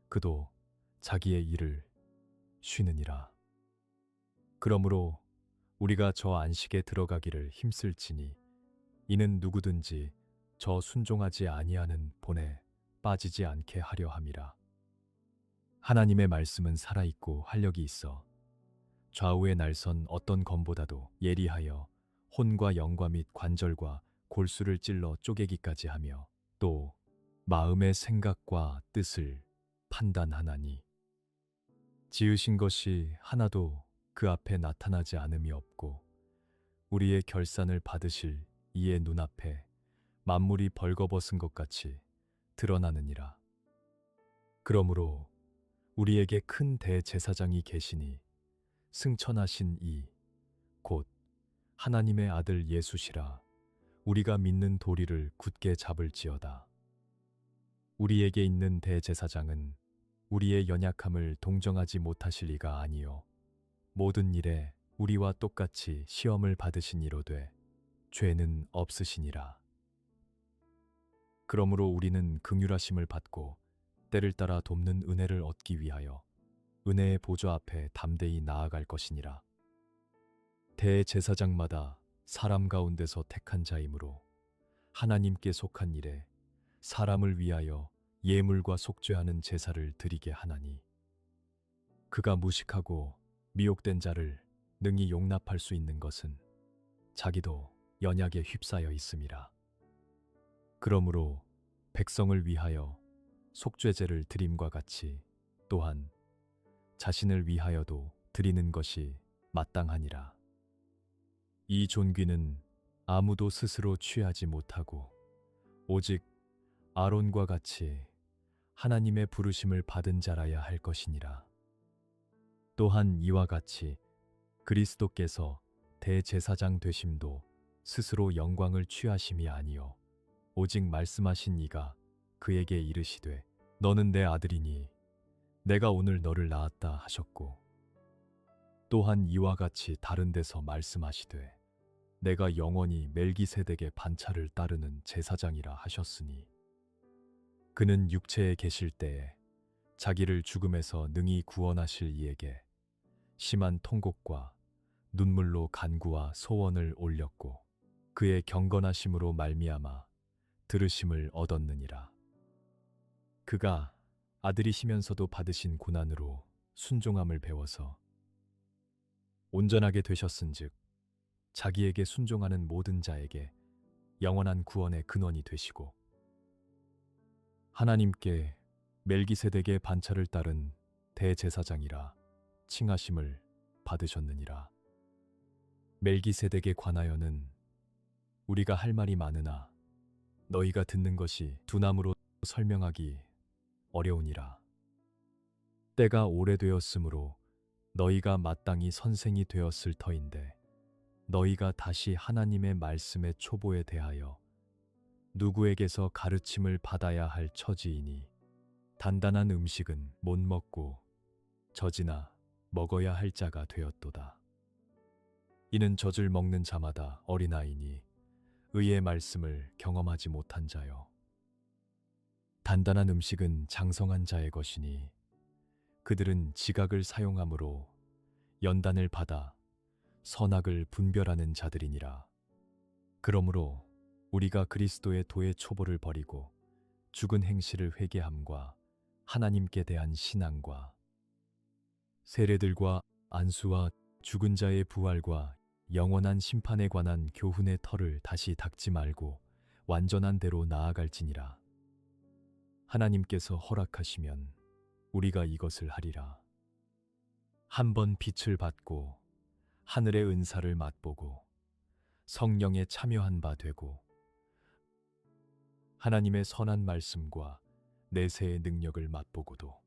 그도 자기의 일을 쉬느니라. 그러므로 우리가 저 안식에 들어가기를 힘쓸지니 이는 누구든지 저 순종하지 아니하는 본에 빠지지 않게 하려 함이라. 하나님의 말씀은 살아있고 활력이 있어 좌우에 날선 어떤 검보다도 예리하여 혼과 영과 및 관절과 골수를 찔러 쪼개기까지 하며 또 마음의 생각과 뜻을 판단하나니 지으신 것이 하나도 그 앞에 나타나지 않음이 없고 우리의 결산을 받으실 이의 눈앞에 만물이 벌거벗은 것 같이 드러나느니라. 그러므로 우리에게 큰 대제사장이 계시니 승천하신 이 곧 하나님의 아들 예수시라. 우리가 믿는 도리를 굳게 잡을지어다. 우리에게 있는 대제사장은 우리의 연약함을 동정하지 못하실 리가 아니요 모든 일에 우리와 똑같이 시험을 받으신 이로되 죄는 없으시니라. 그러므로 우리는 긍휼하심을 받고 때를 따라 돕는 은혜를 얻기 위하여 은혜의 보좌 앞에 담대히 나아갈 것이니라. 대제사장마다 사람 가운데서 택한 자이므로 하나님께 속한 일에 사람을 위하여 예물과 속죄하는 제사를 드리게 하나니 그가 무식하고 미혹된 자를 능히 용납할 수 있는 것은 자기도 연약에 휩싸여 있음이라. 그러므로 백성을 위하여 속죄제를 드림과 같이 또한 자신을 위하여도 드리는 것이 마땅하니라. 이 존귀는 아무도 스스로 취하지 못하고 오직 아론과 같이 하나님의 부르심을 받은 자라야 할 것이니라. 또한 이와 같이 그리스도께서 대제사장 되심도 스스로 영광을 취하심이 아니요 오직 말씀하신 이가 그에게 이르시되 너는 내 아들이니 내가 오늘 너를 낳았다 하셨고 또한 이와 같이 다른 데서 말씀하시되 내가 영원히 멜기세덱의 반차를 따르는 제사장이라 하셨으니 그는 육체에 계실 때에 자기를 죽음에서 능히 구원하실 이에게 심한 통곡과 눈물로 간구와 소원을 올렸고 그의 경건하심으로 말미암아 들으심을 얻었느니라. 그가 아들이시면서도 받으신 고난으로 순종함을 배워서 온전하게 되셨은즉 자기에게 순종하는 모든 자에게 영원한 구원의 근원이 되시고 하나님께 멜기세덱의 반차를 따른 대제사장이라 칭하심을 받으셨느니라. 멜기세덱에 관하여는 우리가 할 말이 많으나 너희가 듣는 것이 두나무로 설명하기 어려우니라. 때가 오래되었으므로 너희가 마땅히 선생이 되었을 터인데 너희가 다시 하나님의 말씀의 초보에 대하여 누구에게서 가르침을 받아야 할 처지이니 단단한 음식은 못 먹고 젖이나 먹어야 할 자가 되었도다. 이는 젖을 먹는 자마다 어린아이니 의의 말씀을 경험하지 못한 자요. 단단한 음식은 장성한 자의 것이니 그들은 지각을 사용함으로 연단을 받아 선악을 분별하는 자들이니라. 그러므로 우리가 그리스도의 도의 초보를 버리고 죽은 행실을 회개함과 하나님께 대한 신앙과 세례들과 안수와 죽은 자의 부활과 영원한 심판에 관한 교훈의 털을 다시 닦지 말고 완전한 대로 나아갈지니라. 하나님께서 허락하시면 우리가 이것을 하리라. 한번 빛을 받고 하늘의 은사를 맛보고 성령에 참여한 바 되고 하나님의 선한 말씀과 내세의 능력을 맛보고도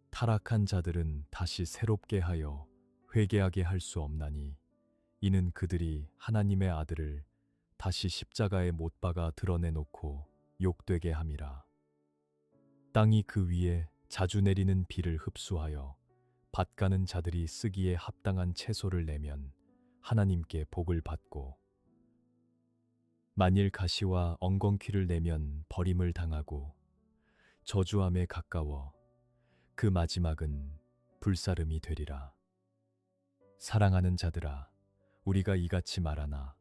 타락한 자들은 다시 새롭게 하여 회개하게 할 수 없나니 이는 그들이 하나님의 아들을 다시 십자가에 못 박아 드러내놓고 욕되게 함이라. 땅이 그 위에 자주 내리는 비를 흡수하여 밭가는 자들이 쓰기에 합당한 채소를 내면 하나님께 복을 받고 만일 가시와 엉겅퀴를 내면 버림을 당하고 저주함에 가까워 그 마지막은 불사름이 되리라. 사랑하는 자들아, 우리가 이같이 말하나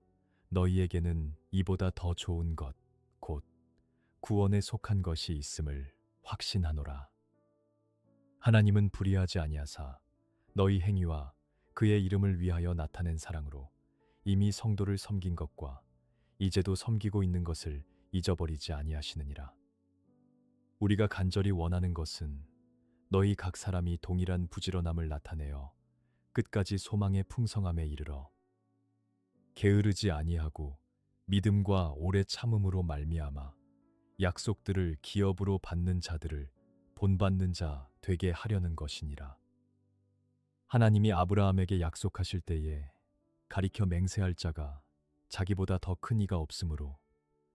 너희에게는 이보다 더 좋은 것, 곧 구원에 속한 것이 있음을 확신하노라. 하나님은 불의하지 아니하사 너희 행위와 그의 이름을 위하여 나타낸 사랑으로 이미 성도를 섬긴 것과 이제도 섬기고 있는 것을 잊어버리지 아니하시느니라. 우리가 간절히 원하는 것은 너희 각 사람이 동일한 부지런함을 나타내어 끝까지 소망의 풍성함에 이르러 게으르지 아니하고 믿음과 오래 참음으로 말미암아 약속들을 기업으로 받는 자들을 본받는 자 되게 하려는 것이니라. 하나님이 아브라함에게 약속하실 때에 가리켜 맹세할 자가 자기보다 더 큰 이가 없으므로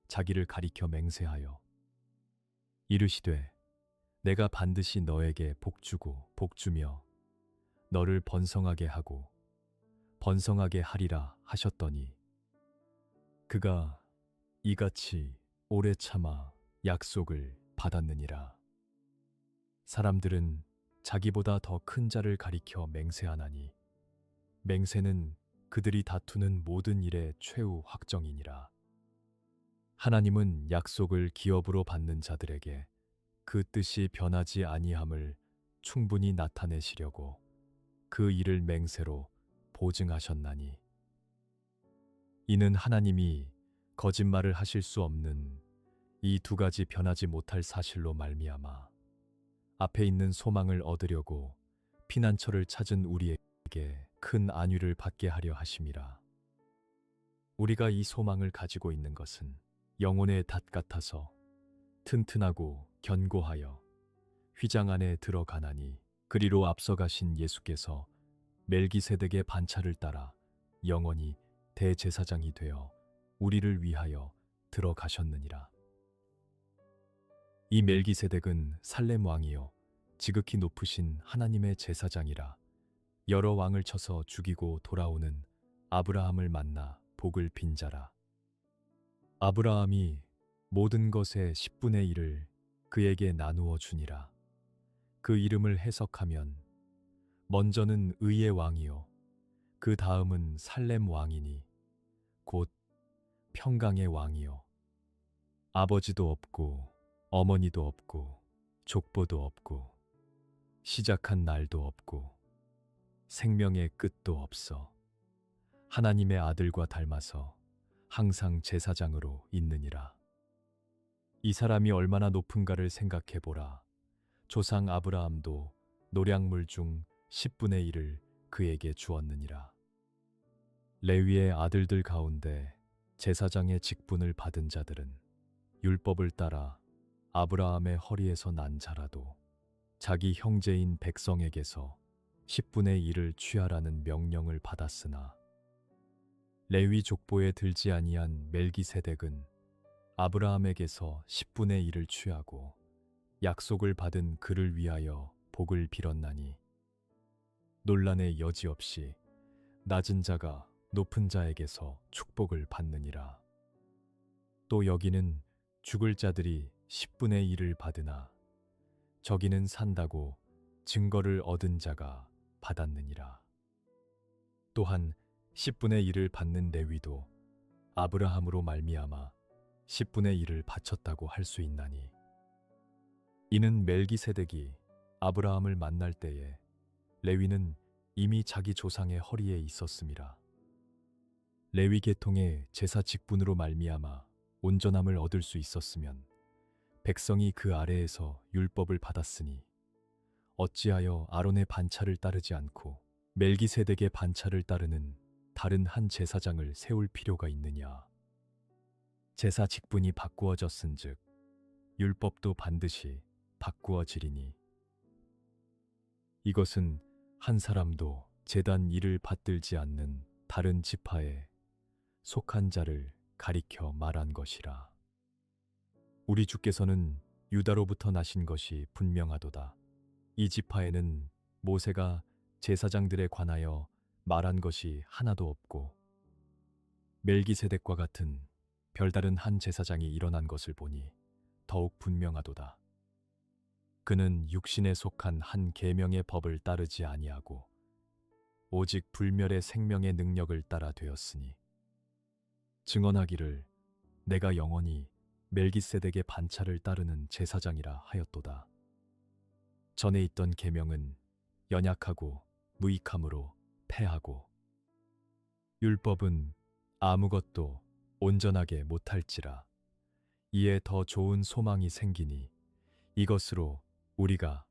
자기를 가리켜 맹세하여 이르시되 내가 반드시 너에게 복주고 복주며 너를 번성하게 하고 번성하게 하리라 하셨더니 그가 이같이 오래 참아 약속을 받았느니라. 사람들은 자기보다 더 큰 자를 가리켜 맹세하나니 맹세는 그들이 다투는 모든 일의 최후 확정이니라. 하나님은 약속을 기업으로 받는 자들에게 그 뜻이 변하지 아니함을 충분히 나타내시려고 그 일을 맹세로 보증하셨나니 이는 하나님이 거짓말을 하실 수 없는 이 두 가지 변하지 못할 사실로 말미암아 앞에 있는 소망을 얻으려고 피난처를 찾은 우리에게 큰 안위를 받게 하려 하심이라. 우리가 이 소망을 가지고 있는 것은 영혼의 닷 같아서 튼튼하고 견고하여 휘장 안에 들어가나니 그리로 앞서가신 예수께서 멜기세덱의 반차를 따라 영원히 대제사장이 되어 우리를 위하여 들어가셨느니라. 이 멜기세덱은 살렘 왕이요 지극히 높으신 하나님의 제사장이라. 여러 왕을 쳐서 죽이고 돌아오는 아브라함을 만나 복을 빈 자라. 아브라함이 모든 것의 10분의 1을 그에게 나누어 주니라. 그 이름을 해석하면 먼저는 의의 왕이요 그 다음은 살렘 왕이니 곧 평강의 왕이요 아버지도 없고 어머니도 없고 족보도 없고 시작한 날도 없고 생명의 끝도 없어 하나님의 아들과 닮아서 항상 제사장으로 있느니라. 이 사람이 얼마나 높은가를 생각해 보라. 조상 아브라함도 노량물 중 10분의 1을 그에게 주었느니라. 레위의 아들들 가운데 제사장의 직분을 받은 자들은 율법을 따라 아브라함의 허리에서 난 자라도 자기 형제인 백성에게서 10분의 1을 취하라는 명령을 받았으나 레위 족보에 들지 아니한 멜기세덱은 아브라함에게서 10분의 1을 취하고 약속을 받은 그를 위하여 복을 빌었나니 논란의 여지 없이 낮은 자가 높은 자에게서 축복을 받느니라. 또 여기는 죽을 자들이 10분의 1을 받으나 저기는 산다고 증거를 얻은 자가 받았느니라. 또한 10분의 1을 받는 레위도 아브라함으로 말미암아 10분의 1을 바쳤다고 할 수 있나니 이는 멜기세덱이 아브라함을 만날 때에 레위는 이미 자기 조상의 허리에 있었음이라. 레위 계통의 제사 직분으로 말미암아 온전함을 얻을 수 있었으면 백성이 그 아래에서 율법을 받았으니 어찌하여 아론의 반차를 따르지 않고 멜기세덱의 반차를 따르는 다른 한 제사장을 세울 필요가 있느냐. 제사 직분이 바꾸어졌은즉 율법도 반드시 바꾸어지리니 이것은 한 사람도 제단 일을 받들지 않는 다른 지파에 속한 자를 가리켜 말한 것이라. 우리 주께서는 유다로부터 나신 것이 분명하도다. 이 지파에는 모세가 제사장들에 관하여 말한 것이 하나도 없고 멜기세덱과 같은 별다른 한 제사장이 일어난 것을 보니 더욱 분명하도다. 그는 육신에 속한 한 계명의 법을 따르지 아니하고 오직 불멸의 생명의 능력을 따라 되었으니 증언하기를 내가 영원히 멜기세덱의 반차를 따르는 제사장이라 하였도다. 전에 있던 계명은 연약하고 무익함으로 패하고 율법은 아무것도 온전하게 못할지라. 이에 더 좋은 소망이 생기니 이것으로 우리가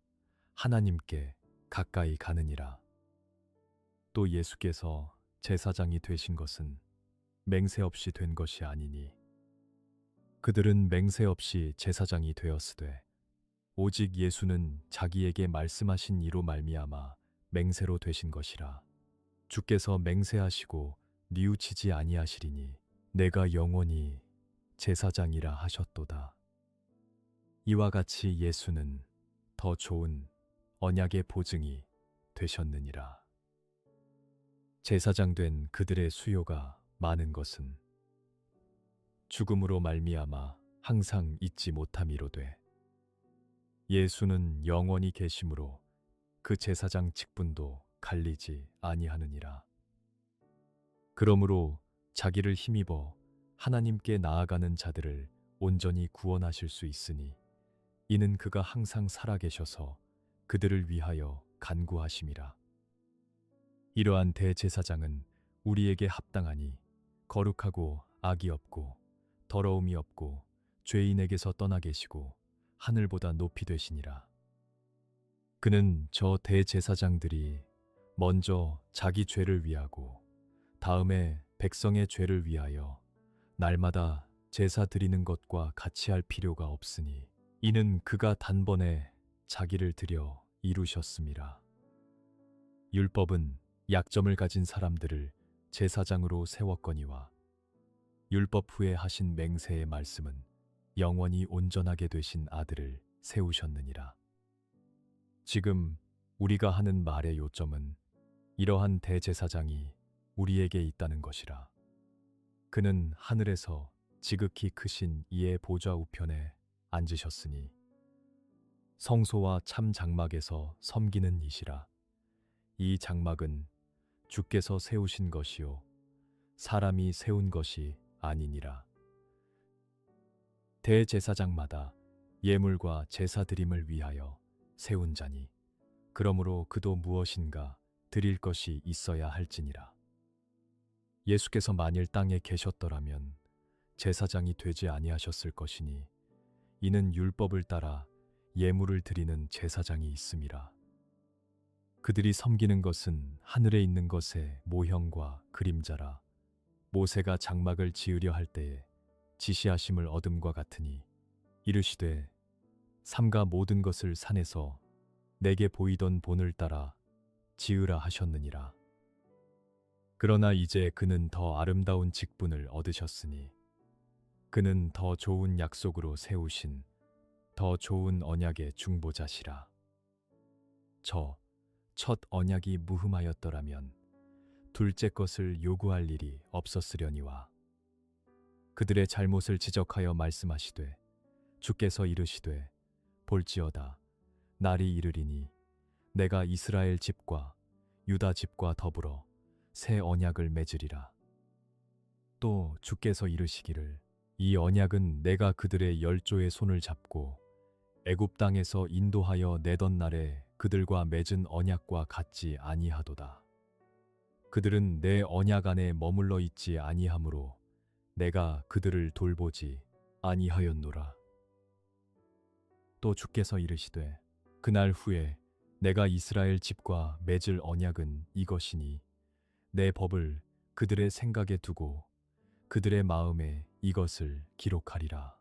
하나님께 가까이 가느니라. 또 예수께서 제사장이 되신 것은 맹세 없이 된 것이 아니니 그들은 맹세 없이 제사장이 되었으되 오직 예수는 자기에게 말씀하신 이로 말미암아 맹세로 되신 것이라. 주께서 맹세하시고 뉘우치지 아니하시리니 내가 영원히 제사장이라 하셨도다. 이와 같이 예수는 더 좋은 언약의 보증이 되셨느니라. 제사장 된 그들의 수요가 많은 것은 죽음으로 말미암아 항상 잊지 못함이로되 예수는 영원히 계심으로 그 제사장 직분도 갈리지 아니하느니라. 그러므로 자기를 힘입어 하나님께 나아가는 자들을 온전히 구원하실 수 있으니 이는 그가 항상 살아계셔서 그들을 위하여 간구하심이라. 이러한 대제사장은 우리에게 합당하니 거룩하고 악이 없고 더러움이 없고 죄인에게서 떠나 계시고 하늘보다 높이 되시니라. 그는 저 대제사장들이 먼저 자기 죄를 위하고 다음에 백성의 죄를 위하여 날마다 제사 드리는 것과 같이 할 필요가 없으니 이는 그가 단번에 자기를 드려 이루셨음이라. 율법은 약점을 가진 사람들을 제사장으로 세웠거니와 율법 후에 하신 맹세의 말씀은 영원히 온전하게 되신 아들을 세우셨느니라. 지금 우리가 하는 말의 요점은 이러한 대제사장이 우리에게 있다는 것이라. 그는 하늘에서 지극히 크신 이의 보좌 우편에 앉으셨으니 성소와 참 장막에서 섬기는 이시라. 이 장막은 주께서 세우신 것이요 사람이 세운 것이 아니니라. 대제사장마다 예물과 제사 드림을 위하여 세운 자니 그러므로 그도 무엇인가 드릴 것이 있어야 할지니라. 예수께서 만일 땅에 계셨더라면 제사장이 되지 아니하셨을 것이니 이는 율법을 따라 예물을 드리는 제사장이 있음이라. 그들이 섬기는 것은 하늘에 있는 것의 모형과 그림자라. 모세가 장막을 지으려 할 때에 지시하심을 얻음과 같으니 이르시되 삼가 모든 것을 산에서 내게 보이던 본을 따라 지으라 하셨느니라. 그러나 이제 그는 더 아름다운 직분을 얻으셨으니 그는 더 좋은 약속으로 세우신 더 좋은 언약의 중보자시라. 저 첫 언약이 무흠하였더라면 둘째 것을 요구할 일이 없었으려니와. 그들의 잘못을 지적하여 말씀하시되 주께서 이르시되 볼지어다 날이 이르리니 내가 이스라엘 집과 유다 집과 더불어 새 언약을 맺으리라. 또 주께서 이르시기를 이 언약은 내가 그들의 열조의 손을 잡고 애굽 땅에서 인도하여 내던 날에 그들과 맺은 언약과 같지 아니하도다. 그들은 내 언약 안에 머물러 있지 아니하므로 내가 그들을 돌보지 아니하였노라. 또 주께서 이르시되 그날 후에 내가 이스라엘 집과 맺을 언약은 이것이니 내 법을 그들의 생각에 두고 그들의 마음에 이것을 기록하리라.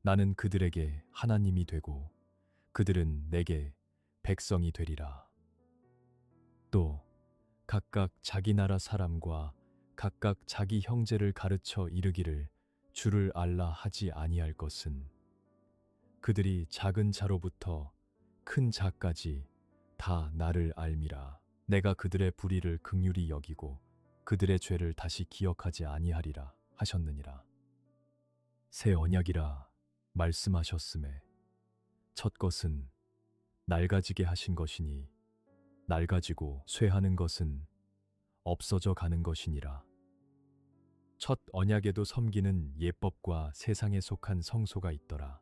나는 그들에게 하나님이 되고 그들은 내게 백성이 되리라. 또 각각 자기 나라 사람과 각각 자기 형제를 가르쳐 이르기를 주를 알라 하지 아니할 것은 그들이 작은 자로부터 큰 자까지 다 나를 알미라. 내가 그들의 불의를 긍휼히 여기고 그들의 죄를 다시 기억하지 아니하리라 하셨느니라. 새 언약이라 말씀하셨음에 첫 것은 낡아지게 하신 것이니 낡아지고 쇠하는 것은 없어져 가는 것이니라. 첫 언약에도 섬기는 예법과 세상에 속한 성소가 있더라.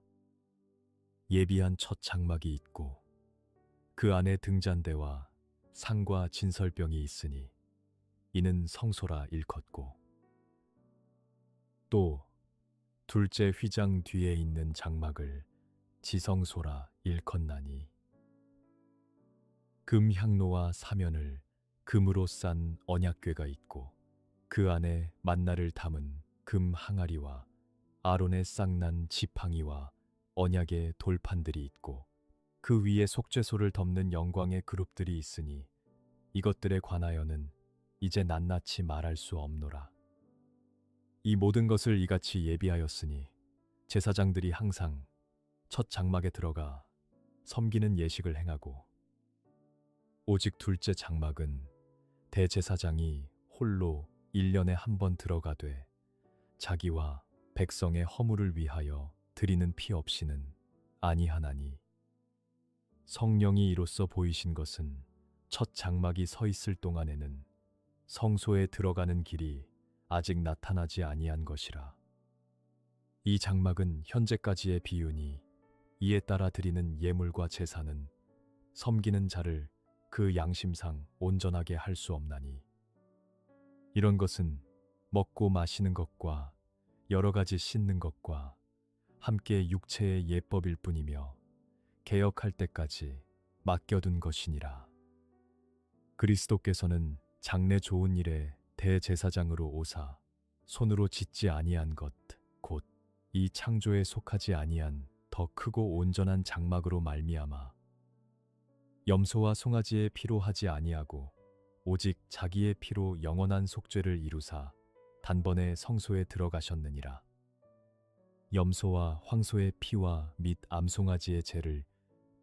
예비한 첫 장막이 있고 그 안에 등잔대와 상과 진설병이 있으니 이는 성소라 일컫고 또 둘째 휘장 뒤에 있는 장막을 지성소라 일컫나니 금 향로와 사면을 금으로 싼 언약궤가 있고 그 안에 만나를 담은 금 항아리와 아론의 쌍난 지팡이와 언약의 돌판들이 있고 그 위에 속죄소를 덮는 영광의 그룹들이 있으니 이것들에 관하여는 이제 낱낱이 말할 수 없노라. 이 모든 것을 이같이 예비하였으니 제사장들이 항상 첫 장막에 들어가 섬기는 예식을 행하고 오직 둘째 장막은 대제사장이 홀로 1년에 한 번 들어가되 자기와 백성의 허물을 위하여 드리는 피 없이는 아니하나니 성령이 이로써 보이신 것은 첫 장막이 서 있을 동안에는 성소에 들어가는 길이 아직 나타나지 아니한 것이라. 이 장막은 현재까지의 비유니 이에 따라 드리는 예물과 제사는 섬기는 자를 그 양심상 온전하게 할 수 없나니 이런 것은 먹고 마시는 것과 여러 가지 씻는 것과 함께 육체의 예법일 뿐이며 개역할 때까지 맡겨둔 것이니라. 그리스도께서는 장래 좋은 일에 대제사장으로 오사 손으로 짓지 아니한 것 곧 이 창조에 속하지 아니한 더 크고 온전한 장막으로 말미암아 염소와 송아지의 피로 하지 아니하고 오직 자기의 피로 영원한 속죄를 이루사 단번에 성소에 들어가셨느니라. 염소와 황소의 피와 및 암송아지의 죄를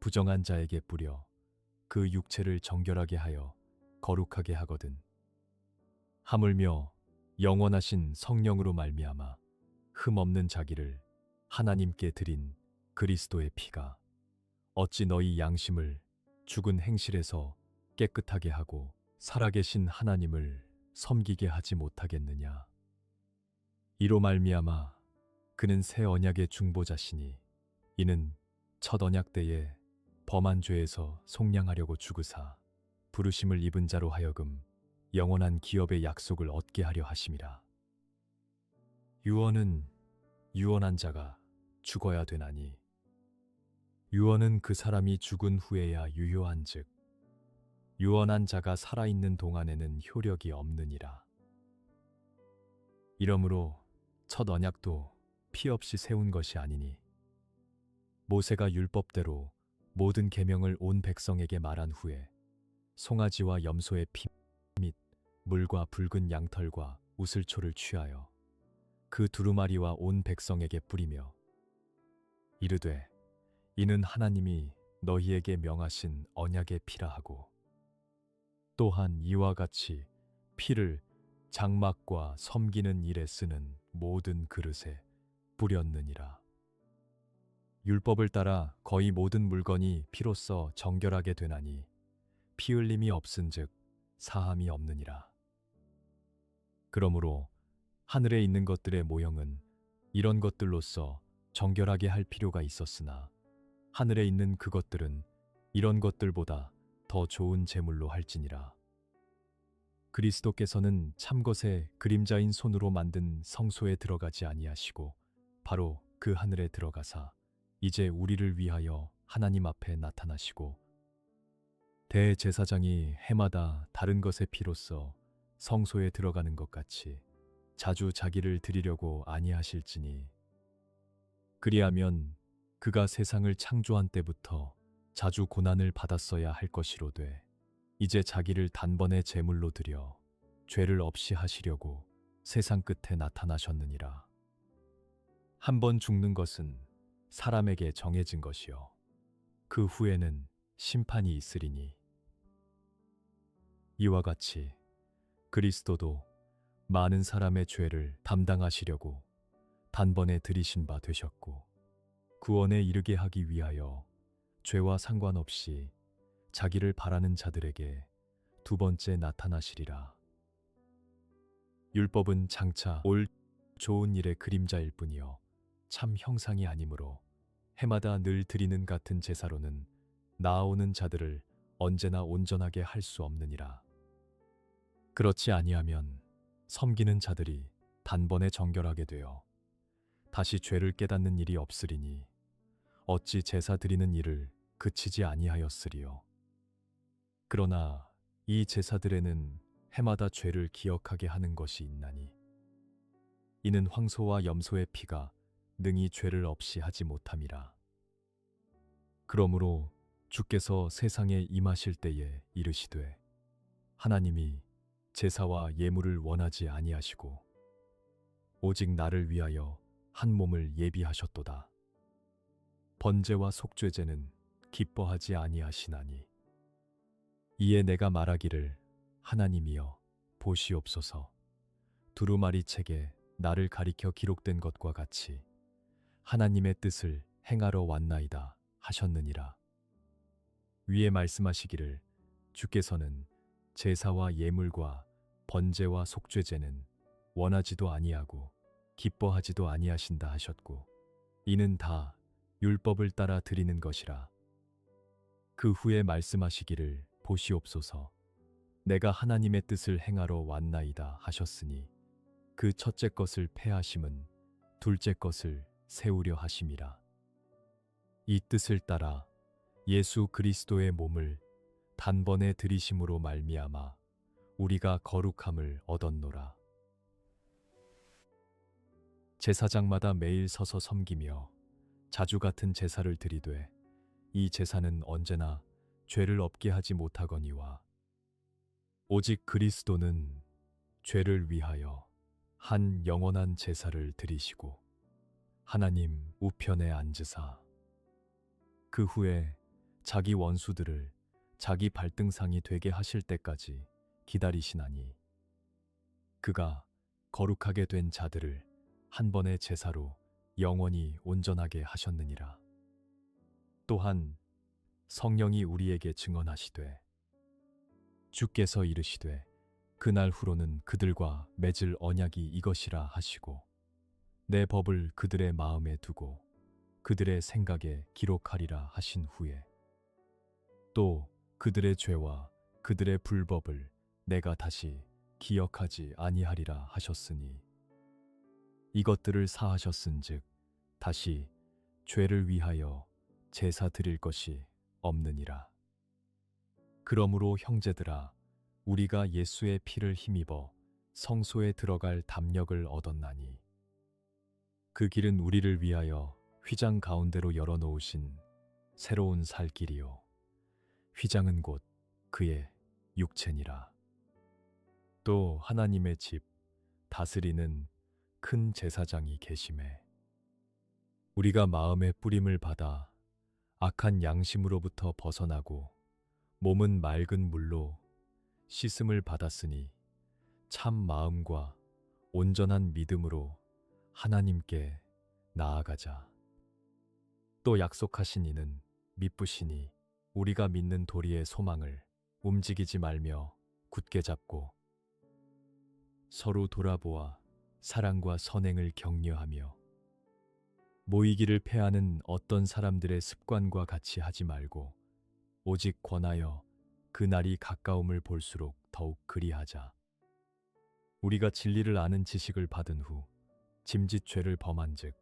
부정한 자에게 뿌려 그 육체를 정결하게 하여 거룩하게 하거든. 하물며 영원하신 성령으로 말미암아 흠 없는 자기를 하나님께 드린 그리스도의 피가 어찌 너희 양심을 죽은 행실에서 깨끗하게 하고 살아계신 하나님을 섬기게 하지 못하겠느냐. 이로 말미암아 그는 새 언약의 중보자시니 이는 첫 언약 때에 범한 죄에서 속량하려고 죽으사 부르심을 입은 자로 하여금 영원한 기업의 약속을 얻게 하려 하심이라. 유언은 유언한 자가 죽어야 되나니 유언은 그 사람이 죽은 후에야 유효한즉 유언한 자가 살아있는 동안에는 효력이 없느니라. 이러므로 첫 언약도 피 없이 세운 것이 아니니 모세가 율법대로 모든 계명을 온 백성에게 말한 후에 송아지와 염소의 피 및 물과 붉은 양털과 우슬초를 취하여 그 두루마리와 온 백성에게 뿌리며 이르되 이는 하나님이 너희에게 명하신 언약의 피라 하고 또한 이와 같이 피를 장막과 섬기는 일에 쓰는 모든 그릇에 뿌렸느니라. 율법을 따라 거의 모든 물건이 피로써 정결하게 되나니 피 흘림이 없은즉 사함이 없느니라. 그러므로 하늘에 있는 것들의 모형은 이런 것들로서 정결하게 할 필요가 있었으나 하늘에 있는 그것들은 이런 것들보다 더 좋은 제물로 할지니라. 그리스도께서는 참것의 그림자인 손으로 만든 성소에 들어가지 아니하시고 바로 그 하늘에 들어가사 이제 우리를 위하여 하나님 앞에 나타나시고 대제사장이 해마다 다른 것의 피로써 성소에 들어가는 것 같이 자주 자기를 드리려고 아니하실지니 그리하면 그가 세상을 창조한 때부터 자주 고난을 받았어야 할 것이로되 이제 자기를 단번에 제물로 드려 죄를 없이 하시려고 세상 끝에 나타나셨느니라. 한 번 죽는 것은 사람에게 정해진 것이요 그 후에는 심판이 있으리니 이와 같이 그리스도도 많은 사람의 죄를 담당하시려고 단번에 들이신 바 되셨고 구원에 이르게 하기 위하여 죄와 상관없이 자기를 바라는 자들에게 두 번째 나타나시리라. 율법은 장차 올 좋은 일의 그림자일 뿐이요 참 형상이 아니므로 해마다 늘 드리는 같은 제사로는 나아오는 자들을 언제나 온전하게 할 수 없느니라. 그렇지 아니하면 섬기는 자들이 단번에 정결하게 되어 다시 죄를 깨닫는 일이 없으리니 어찌 제사 드리는 일을 그치지 아니하였으리요. 그러나 이 제사들에는 해마다 죄를 기억하게 하는 것이 있나니 이는 황소와 염소의 피가 능히 죄를 없이 하지 못함이라. 그러므로 주께서 세상에 임하실 때에 이르시되 하나님이 제사와 예물을 원하지 아니하시고 오직 나를 위하여 한 몸을 예비하셨도다. 번제와 속죄제는 기뻐하지 아니하시나니 이에 내가 말하기를 하나님이여 보시옵소서 두루마리 책에 나를 가리켜 기록된 것과 같이 하나님의 뜻을 행하러 왔나이다 하셨느니라. 위에 말씀하시기를 주께서는 제사와 예물과 번제와 속죄제는 원하지도 아니하고 기뻐하지도 아니하신다 하셨고 이는 다 율법을 따라 드리는 것이라. 그 후에 말씀하시기를 보시옵소서 내가 하나님의 뜻을 행하러 왔나이다 하셨으니 그 첫째 것을 폐하심은 둘째 것을 세우려 하심이라. 이 뜻을 따라 예수 그리스도의 몸을 단번에 들이심으로 말미암아 우리가 거룩함을 얻었노라. 제사장마다 매일 서서 섬기며 자주 같은 제사를 드리되 이 제사는 언제나 죄를 없게 하지 못하거니와 오직 그리스도는 죄를 위하여 한 영원한 제사를 드리시고 하나님 우편에 앉으사 그 후에 자기 원수들을 자기 발등상이 되게 하실 때까지 기다리시나니 그가 거룩하게 된 자들을 한 번의 제사로 영원히 온전하게 하셨느니라. 또한 성령이 우리에게 증언하시되 주께서 이르시되 그날 후로는 그들과 맺을 언약이 이것이라 하시고 내 법을 그들의 마음에 두고 그들의 생각에 기록하리라 하신 후에 또 그들의 죄와 그들의 불법을 내가 다시 기억하지 아니하리라 하셨으니 이것들을 사하셨은즉 다시 죄를 위하여 제사 드릴 것이 없느니라. 그러므로 형제들아 우리가 예수의 피를 힘입어 성소에 들어갈 담력을 얻었나니 그 길은 우리를 위하여 휘장 가운데로 열어놓으신 새로운 살 길이요 휘장은 곧 그의 육체니라. 또 하나님의 집 다스리는 큰 제사장이 계심에 우리가 마음의 뿌림을 받아 악한 양심으로부터 벗어나고 몸은 맑은 물로 씻음을 받았으니 참 마음과 온전한 믿음으로 하나님께 나아가자. 또 약속하신 이는 미쁘시니 우리가 믿는 도리의 소망을 움직이지 말며 굳게 잡고 서로 돌아보아 사랑과 선행을 격려하며 모이기를 패하는 어떤 사람들의 습관과 같이 하지 말고 오직 권하여 그 날이 가까움을 볼수록 더욱 그리하자. 우리가 진리를 아는 지식을 받은 후 짐짓 죄를 범한즉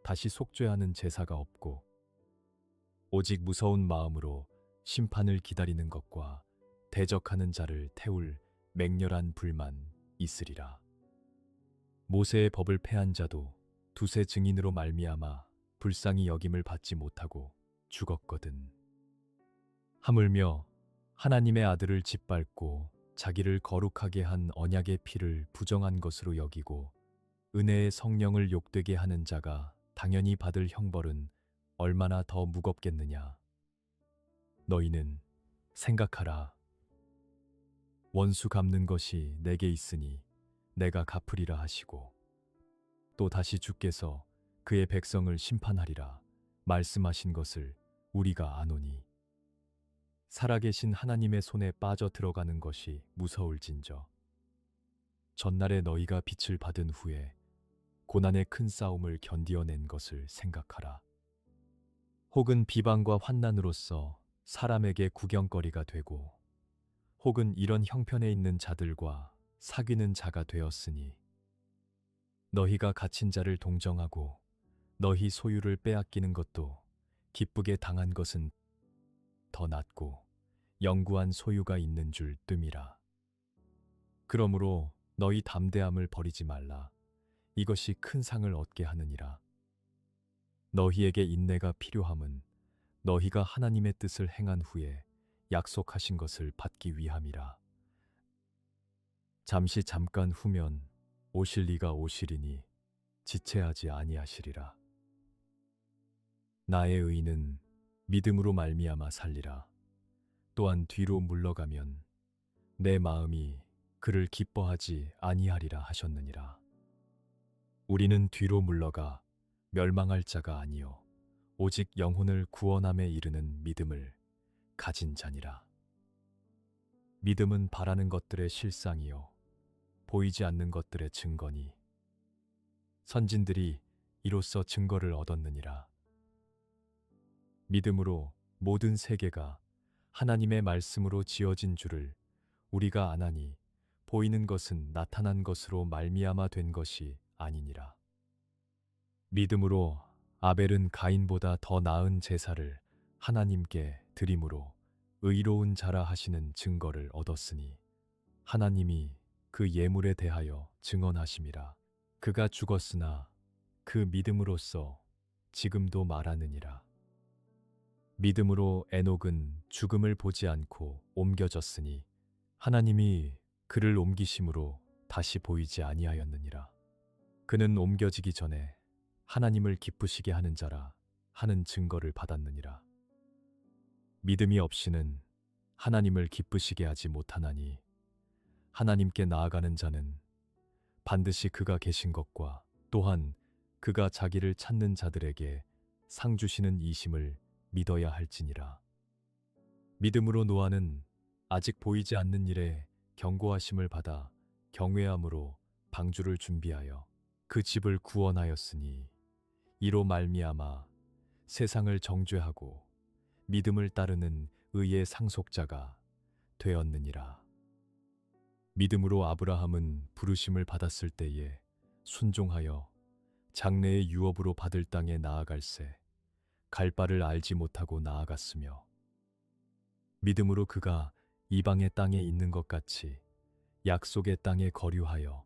다시 속죄하는 제사가 없고 오직 무서운 마음으로 심판을 기다리는 것과 대적하는 자를 태울 맹렬한 불만 있으리라. 모세의 법을 패한 자도 두세 증인으로 말미암아 불쌍히 여김을 받지 못하고 죽었거든. 하물며 하나님의 아들을 짓밟고 자기를 거룩하게 한 언약의 피를 부정한 것으로 여기고 은혜의 성령을 욕되게 하는 자가 당연히 받을 형벌은 얼마나 더 무겁겠느냐. 너희는 생각하라. 원수 갚는 것이 내게 있으니 내가 갚으리라 하시고 또 다시 주께서 그의 백성을 심판하리라 말씀하신 것을 우리가 아노니 살아계신 하나님의 손에 빠져 들어가는 것이 무서울진저 전날에 너희가 빛을 받은 후에 고난의 큰 싸움을 견디어낸 것을 생각하라. 혹은 비방과 환난으로서 사람에게 구경거리가 되고 혹은 이런 형편에 있는 자들과 사귀는 자가 되었으니 너희가 갇힌 자를 동정하고 너희 소유를 빼앗기는 것도 기쁘게 당한 것은 더 낫고 영구한 소유가 있는 줄 뜸이라. 그러므로 너희 담대함을 버리지 말라. 이것이 큰 상을 얻게 하느니라. 너희에게 인내가 필요함은 너희가 하나님의 뜻을 행한 후에 약속하신 것을 받기 위함이라. 잠깐 후면 오실 이가 오시리니 지체하지 아니하시리라. 나의 의인은 믿음으로 말미암아 살리라. 또한 뒤로 물러가면 내 마음이 그를 기뻐하지 아니하리라 하셨느니라. 우리는 뒤로 물러가 멸망할 자가 아니요 오직 영혼을 구원함에 이르는 믿음을 가진 자니라. 믿음은 바라는 것들의 실상이요 보이지 않는 것들의 증거니 선진들이 이로써 증거를 얻었느니라. 믿음으로 모든 세계가 하나님의 말씀으로 지어진 줄을 우리가 아나니 보이는 것은 나타난 것으로 말미암아 된 것이 아니니라. 믿음으로 아벨은 가인보다 더 나은 제사를 하나님께 드림으로 의로운 자라 하시는 증거를 얻었으니 하나님이 그 예물에 대하여 증언하심이라. 그가 죽었으나 그 믿음으로써 지금도 말하느니라. 믿음으로 에녹은 죽음을 보지 않고 옮겨졌으니 하나님이 그를 옮기심으로 다시 보이지 아니하였느니라. 그는 옮겨지기 전에 하나님을 기쁘시게 하는 자라 하는 증거를 받았느니라. 믿음이 없이는 하나님을 기쁘시게 하지 못하나니 하나님께 나아가는 자는 반드시 그가 계신 것과 또한 그가 자기를 찾는 자들에게 상 주시는 이심을 믿어야 할지니라. 믿음으로 노아는 아직 보이지 않는 일에 경고하심을 받아 경외함으로 방주를 준비하여 그 집을 구원하였으니 이로 말미암아 세상을 정죄하고 믿음을 따르는 의의 상속자가 되었느니라. 믿음으로 아브라함은 부르심을 받았을 때에 순종하여 장래의 유업으로 받을 땅에 나아갈새 갈 바를 알지 못하고 나아갔으며 믿음으로 그가 이방의 땅에 있는 것 같이 약속의 땅에 거류하여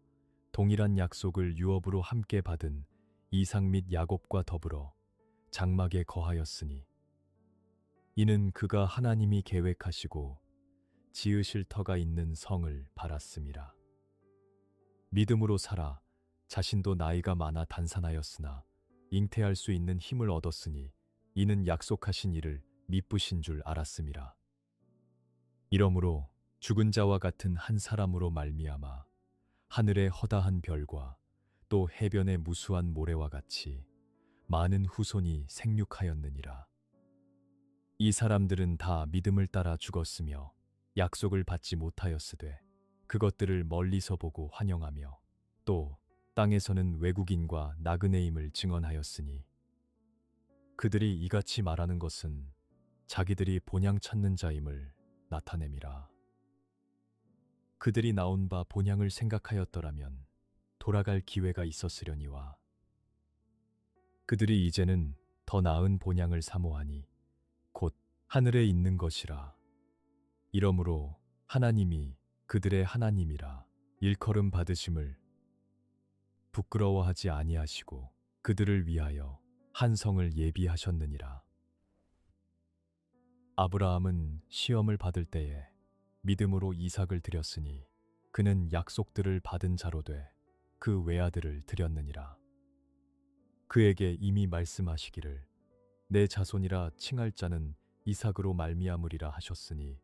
동일한 약속을 유업으로 함께 받은 이삭 및 야곱과 더불어 장막에 거하였으니 이는 그가 하나님이 계획하시고 지으실 터가 있는 성을 바랐음이라. 믿음으로 살아 자신도 나이가 많아 단산하였으나 잉태할 수 있는 힘을 얻었으니 이는 약속하신 이를 미쁘신 줄 알았음이라. 이러므로 죽은 자와 같은 한 사람으로 말미암아 하늘의 허다한 별과 또 해변의 무수한 모래와 같이 많은 후손이 생육하였느니라. 이 사람들은 다 믿음을 따라 죽었으며 약속을 받지 못하였으되 그것들을 멀리서 보고 환영하며 또 땅에서는 외국인과 나그네임을 증언하였으니 그들이 이같이 말하는 것은 자기들이 본향 찾는 자임을 나타냄이라. 그들이 나온 바 본향을 생각하였더라면 돌아갈 기회가 있었으려니와 그들이 이제는 더 나은 본향을 사모하니 곧 하늘에 있는 것이라. 이러므로 하나님이 그들의 하나님이라 일컬음 받으심을 부끄러워하지 아니하시고 그들을 위하여 한 성을 예비하셨느니라. 아브라함은 시험을 받을 때에 믿음으로 이삭을 드렸으니 그는 약속들을 받은 자로 돼 그 외아들을 드렸느니라. 그에게 이미 말씀하시기를 내 자손이라 칭할 자는 이삭으로 말미암으리라 하셨으니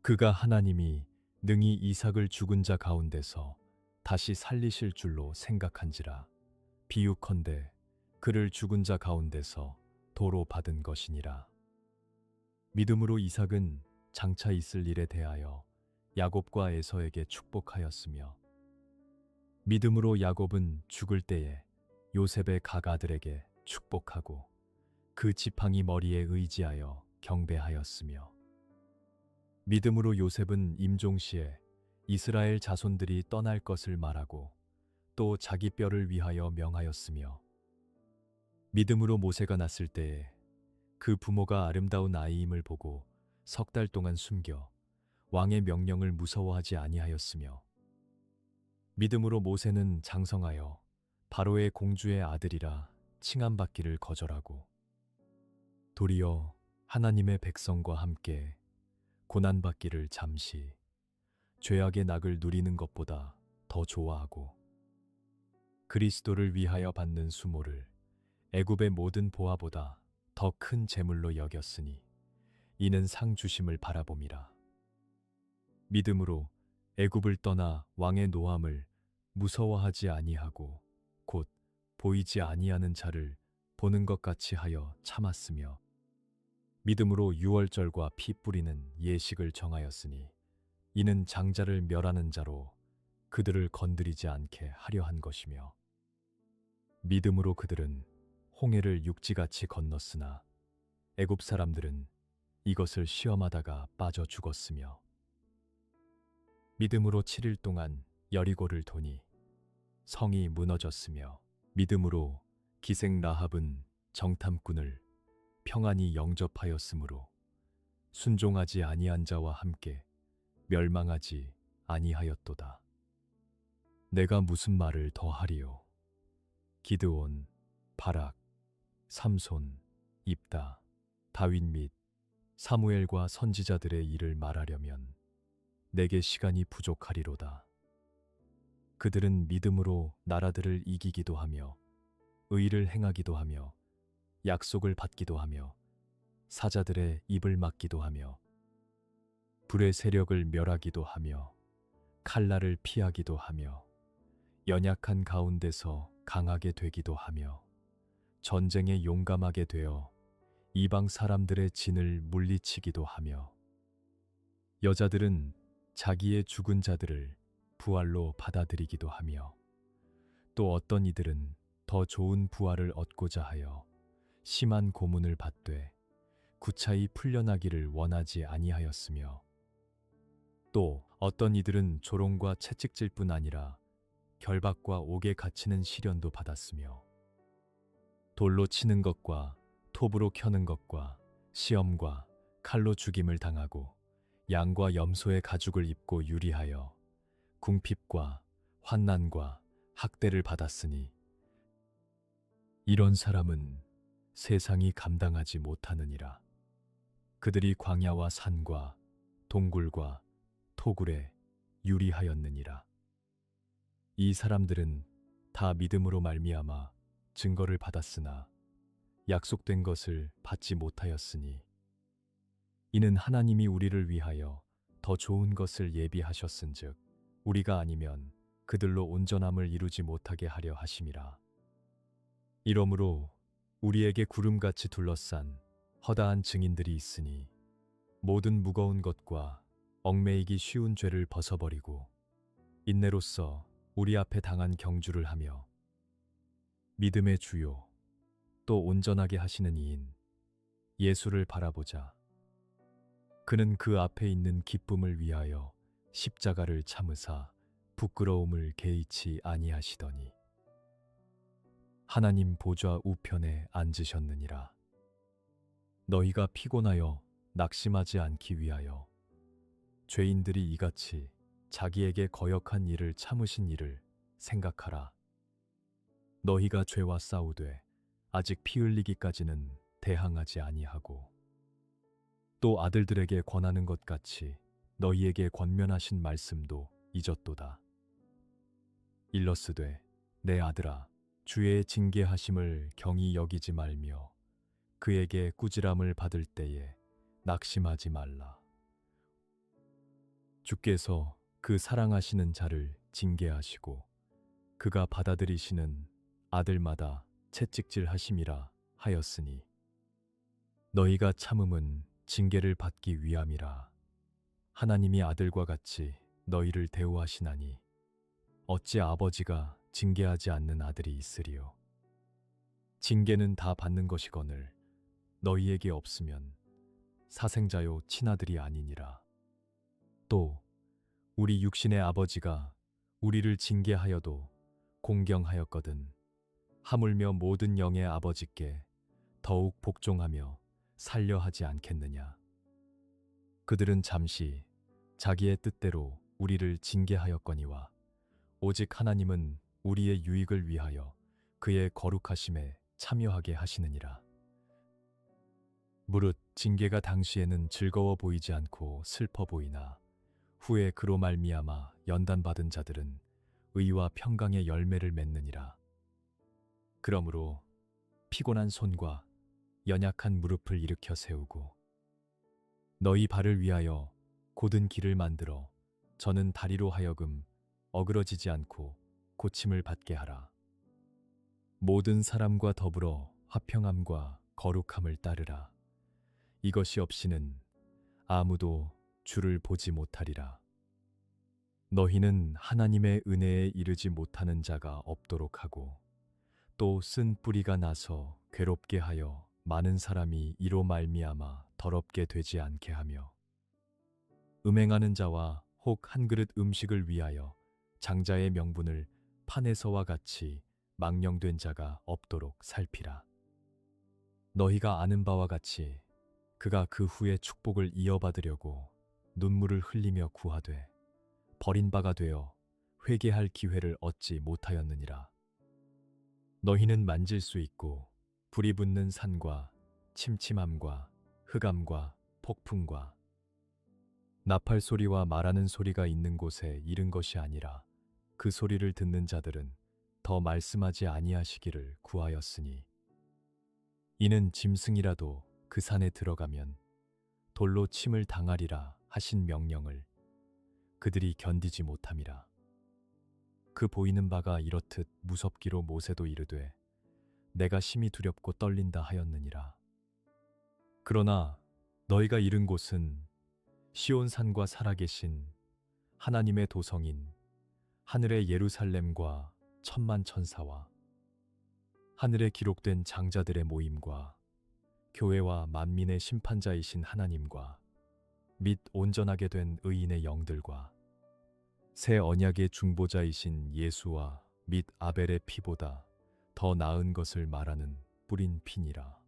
그가 하나님이 능히 이삭을 죽은 자 가운데서 다시 살리실 줄로 생각한지라. 비유컨대 그를 죽은 자 가운데서 도로 받은 것이니라. 믿음으로 이삭은 장차 있을 일에 대하여 야곱과 에서에게 축복하였으며 믿음으로 야곱은 죽을 때에 요셉의 각아들에게 축복하고 그 지팡이 머리에 의지하여 경배하였으며 믿음으로 요셉은 임종시에 이스라엘 자손들이 떠날 것을 말하고 또 자기 뼈를 위하여 명하였으며 믿음으로 모세가 났을 때에 그 부모가 아름다운 아이임을 보고 석 달 동안 숨겨 왕의 명령을 무서워하지 아니하였으며 믿음으로 모세는 장성하여 바로의 공주의 아들이라 칭함받기를 거절하고 도리어 하나님의 백성과 함께 고난받기를 잠시 죄악의 낙을 누리는 것보다 더 좋아하고 그리스도를 위하여 받는 수모를 애굽의 모든 보화보다 더 큰 재물로 여겼으니 이는 상 주심을 바라봄이라. 믿음으로 애굽을 떠나 왕의 노함을 무서워하지 아니하고 곧 보이지 아니하는 자를 보는 것 같이 하여 참았으며 믿음으로 유월절과 피 뿌리는 예식을 정하였으니 이는 장자를 멸하는 자로 그들을 건드리지 않게 하려 한 것이며 믿음으로 그들은 홍해를 육지같이 건넜으나 애굽 사람들은 이것을 시험하다가 빠져 죽었으며 믿음으로 7일 동안 여리고를 도니 성이 무너졌으며 믿음으로 기생 라합은 정탐꾼을 평안히 영접하였으므로 순종하지 아니한 자와 함께 멸망하지 아니하였도다. 내가 무슨 말을 더 하리요? 기드온, 바락, 삼손, 입다, 다윗 및 사무엘과 선지자들의 일을 말하려면 내게 시간이 부족하리로다. 그들은 믿음으로 나라들을 이기기도 하며 의를 행하기도 하며 약속을 받기도 하며 사자들의 입을 막기도 하며 불의 세력을 멸하기도 하며 칼날을 피하기도 하며 연약한 가운데서 강하게 되기도 하며 전쟁에 용감하게 되어 이방 사람들의 진을 물리치기도 하며 여자들은 자기의 죽은 자들을 부활로 받아들이기도 하며 또 어떤 이들은 더 좋은 부활을 얻고자 하여 심한 고문을 받되 구차히 풀려나기를 원하지 아니하였으며 또 어떤 이들은 조롱과 채찍질 뿐 아니라 결박과 옥에 갇히는 시련도 받았으며 돌로 치는 것과 톱으로 켜는 것과 시험과 칼로 죽임을 당하고 양과 염소의 가죽을 입고 유리하여 궁핍과 환난과 학대를 받았으니 이런 사람은 세상이 감당하지 못하느니라. 그들이 광야와 산과 동굴과 토굴에 유리하였느니라. 이 사람들은 다 믿음으로 말미암아 증거를 받았으나 약속된 것을 받지 못하였으니 이는 하나님이 우리를 위하여 더 좋은 것을 예비하셨은즉 우리가 아니면 그들로 온전함을 이루지 못하게 하려 하심이라. 이러므로 우리에게 구름같이 둘러싼 허다한 증인들이 있으니 모든 무거운 것과 얽매이기 쉬운 죄를 벗어버리고 인내로써 우리 앞에 당한 경주를 하며 믿음의 주요 또 온전하게 하시는 이인 예수를 바라보자. 그는 그 앞에 있는 기쁨을 위하여 십자가를 참으사 부끄러움을 개의치 아니하시더니 하나님 보좌 우편에 앉으셨느니라. 너희가 피곤하여 낙심하지 않기 위하여 죄인들이 이같이 자기에게 거역한 일을 참으신 일을 생각하라. 너희가 죄와 싸우되 아직 피 흘리기까지는 대항하지 아니하고 또 아들들에게 권하는 것 같이 너희에게 권면하신 말씀도 잊었도다. 일러스되 내 아들아 주의 징계하심을 경히 여기지 말며 그에게 꾸지람을 받을 때에 낙심하지 말라. 주께서 그 사랑하시는 자를 징계하시고 그가 받아들이시는 아들마다 채찍질하심이라 하였으니 너희가 참음은 징계를 받기 위함이라. 하나님이 아들과 같이 너희를 대우하시나니 어찌 아버지가 징계하지 않는 아들이 있으리요. 징계는 다 받는 것이거늘 너희에게 없으면 사생자요 친아들이 아니니라. 또 우리 육신의 아버지가 우리를 징계하여도 공경하였거든 하물며 모든 영의 아버지께 더욱 복종하며 살려 하지 않겠느냐. 그들은 잠시 자기의 뜻대로 우리를 징계하였거니와 오직 하나님은 우리의 유익을 위하여 그의 거룩하심에 참여하게 하시느니라. 무릇 징계가 당시에는 즐거워 보이지 않고 슬퍼 보이나 후에 그로 말미암아 연단받은 자들은 의와 평강의 열매를 맺느니라. 그러므로 피곤한 손과 연약한 무릎을 일으켜 세우고 너희 발을 위하여 곧은 길을 만들어 저는 다리로 하여금 어그러지지 않고 고침을 받게 하라. 모든 사람과 더불어 화평함과 거룩함을 따르라. 이것이 없이는 아무도 주를 보지 못하리라. 너희는 하나님의 은혜에 이르지 못하는 자가 없도록 하고 또 쓴 뿌리가 나서 괴롭게 하여 많은 사람이 이로 말미암아 더럽게 되지 않게 하며 음행하는 자와 혹 한 그릇 음식을 위하여 장자의 명분을 판에서와 같이 망령된 자가 없도록 살피라. 너희가 아는 바와 같이 그가 그 후에 축복을 이어받으려고 눈물을 흘리며 구하되 버린 바가 되어 회개할 기회를 얻지 못하였느니라. 너희는 만질 수 있고 불이 붙는 산과 침침함과 흑암과 폭풍과 나팔 소리와 말하는 소리가 있는 곳에 이른 것이 아니라 그 소리를 듣는 자들은 더 말씀하지 아니하시기를 구하였으니 이는 짐승이라도 그 산에 들어가면 돌로 침을 당하리라 하신 명령을 그들이 견디지 못함이라. 그 보이는 바가 이렇듯 무섭기로 모세도 이르되 내가 심히 두렵고 떨린다 하였느니라. 그러나 너희가 이른 곳은 시온산과 살아계신 하나님의 도성인 하늘의 예루살렘과 천만 천사와 하늘에 기록된 장자들의 모임과 교회와 만민의 심판자이신 하나님과 및 온전하게 된 의인의 영들과 새 언약의 중보자이신 예수와 및 아벨의 피보다 더 나은 것을 말하는 뿌린 피니라.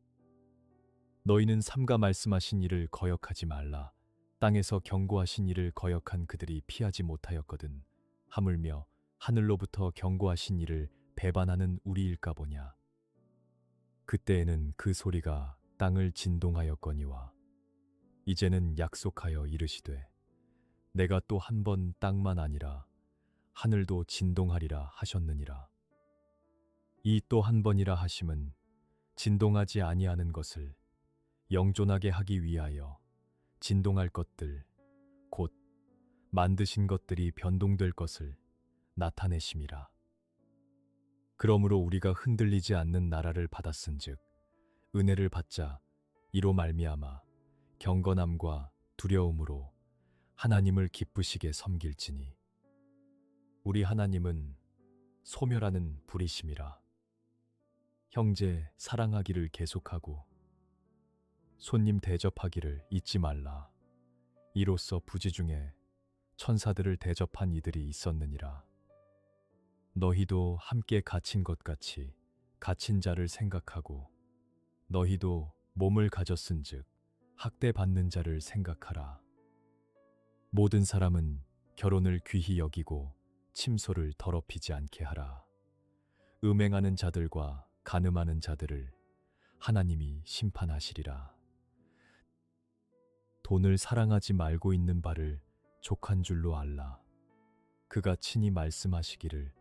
너희는 삼가 말씀하신 이를 거역하지 말라. 땅에서 경고하신 이를 거역한 그들이 피하지 못하였거든. 하물며 하늘로부터 경고하신 이를 배반하는 우리일까 보냐. 그때에는 그 소리가 땅을 진동하였거니와 이제는 약속하여 이르시되 내가 또 한 번 땅만 아니라 하늘도 진동하리라 하셨느니라. 이 또 한 번이라 하심은 진동하지 아니하는 것을 영존하게 하기 위하여 진동할 것들 곧 만드신 것들이 변동될 것을 나타내심이라. 그러므로 우리가 흔들리지 않는 나라를 받았은즉 은혜를 받자 이로 말미암아 경건함과 두려움으로 하나님을 기쁘시게 섬길지니 우리 하나님은 소멸하는 불이심이라. 형제 사랑하기를 계속하고 손님 대접하기를 잊지 말라. 이로써 부지 중에 천사들을 대접한 이들이 있었느니라. 너희도 함께 갇힌 것 같이 갇힌 자를 생각하고 너희도 몸을 가졌은즉 학대받는 자를 생각하라. 모든 사람은 결혼을 귀히 여기고 침소를 더럽히지 않게 하라. 음행하는 자들과 간음하는 자들을 하나님이 심판하시리라. 돈을 사랑하지 말고 있는 바를 족한 줄로 알라. 그가 친히 말씀하시기를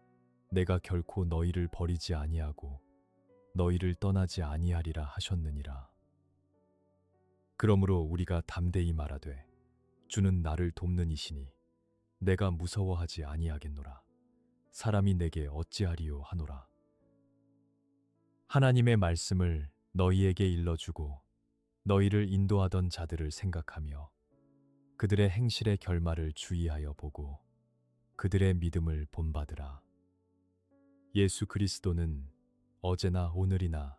내가 결코 너희를 버리지 아니하고 너희를 떠나지 아니하리라 하셨느니라. 그러므로 우리가 담대히 말하되 주는 나를 돕는 이시니 내가 무서워하지 아니하겠노라. 사람이 내게 어찌하리요 하노라. 하나님의 말씀을 너희에게 일러주고 너희를 인도하던 자들을 생각하며 그들의 행실의 결말을 주의하여 보고 그들의 믿음을 본받으라. 예수 그리스도는 어제나 오늘이나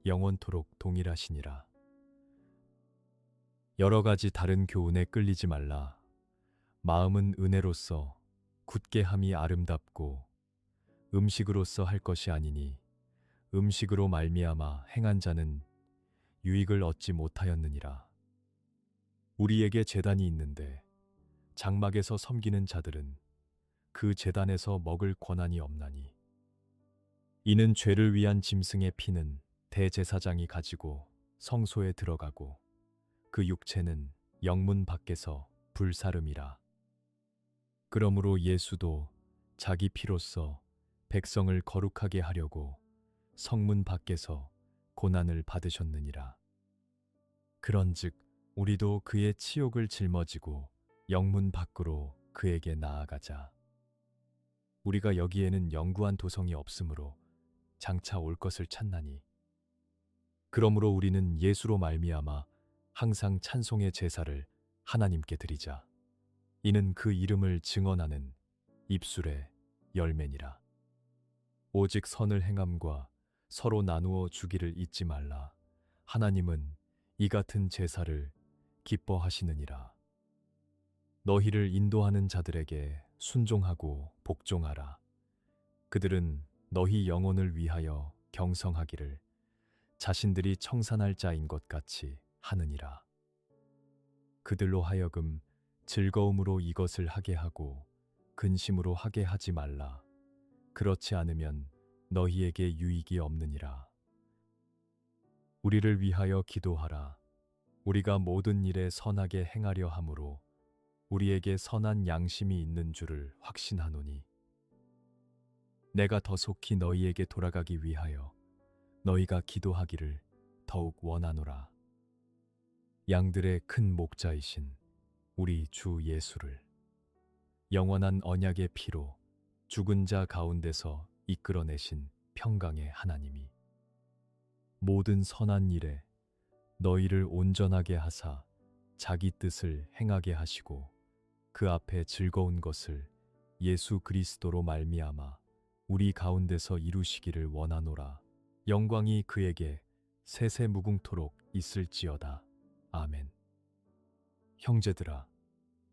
영원토록 동일하시니라. 여러 가지 다른 교훈에 끌리지 말라. 마음은 은혜로서 굳게 함이 아름답고 음식으로서 할 것이 아니니 음식으로 말미암아 행한 자는 유익을 얻지 못하였느니라. 우리에게 제단이 있는데 장막에서 섬기는 자들은 그 제단에서 먹을 권한이 없나니 이는 죄를 위한 짐승의 피는 대제사장이 가지고 성소에 들어가고 그 육체는 영문 밖에서 불사름이라. 그러므로 예수도 자기 피로써 백성을 거룩하게 하려고 성문 밖에서 고난을 받으셨느니라. 그런즉 우리도 그의 치욕을 짊어지고 영문 밖으로 그에게 나아가자. 우리가 여기에는 영구한 도성이 없으므로 장차 올 것을 찾나니 그러므로 우리는 예수로 말미암아 항상 찬송의 제사를 하나님께 드리자. 이는 그 이름을 증언하는 입술의 열매니라. 오직 선을 행함과 서로 나누어 주기를 잊지 말라. 하나님은 이 같은 제사를 기뻐하시느니라. 너희를 인도하는 자들에게 순종하고 복종하라. 그들은 너희 영혼을 위하여 경성하기를 자신들이 청산할 자인 것 같이 하느니라. 그들로 하여금 즐거움으로 이것을 하게 하고 근심으로 하게 하지 말라. 그렇지 않으면 너희에게 유익이 없느니라. 우리를 위하여 기도하라. 우리가 모든 일에 선하게 행하려 함으로 우리에게 선한 양심이 있는 줄을 확신하노니 내가 더 속히 너희에게 돌아가기 위하여 너희가 기도하기를 더욱 원하노라. 양들의 큰 목자이신 우리 주 예수를 영원한 언약의 피로 죽은 자 가운데서 이끌어내신 평강의 하나님이 모든 선한 일에 너희를 온전하게 하사 자기 뜻을 행하게 하시고 그 앞에 즐거운 것을 예수 그리스도로 말미암아 우리 가운데서 이루시기를 원하노라. 영광이 그에게 세세 무궁토록 있을지어다. 아멘. 형제들아,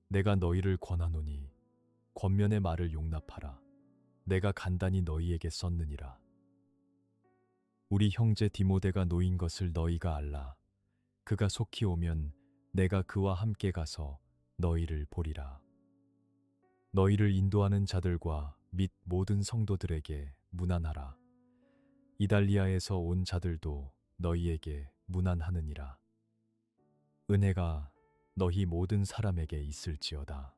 내가 너희를 권하노니 권면의 말을 용납하라. 내가 간단히 너희에게 썼느니라. 우리 형제 디모데가 놓인 것을 너희가 알라. 그가 속히 오면 내가 그와 함께 가서 너희를 보리라. 너희를 인도하는 자들과 및 모든 성도들에게 문안하라. 이달리아에서 온 자들도 너희에게 문안하느니라. 은혜가 너희 모든 사람에게 있을지어다.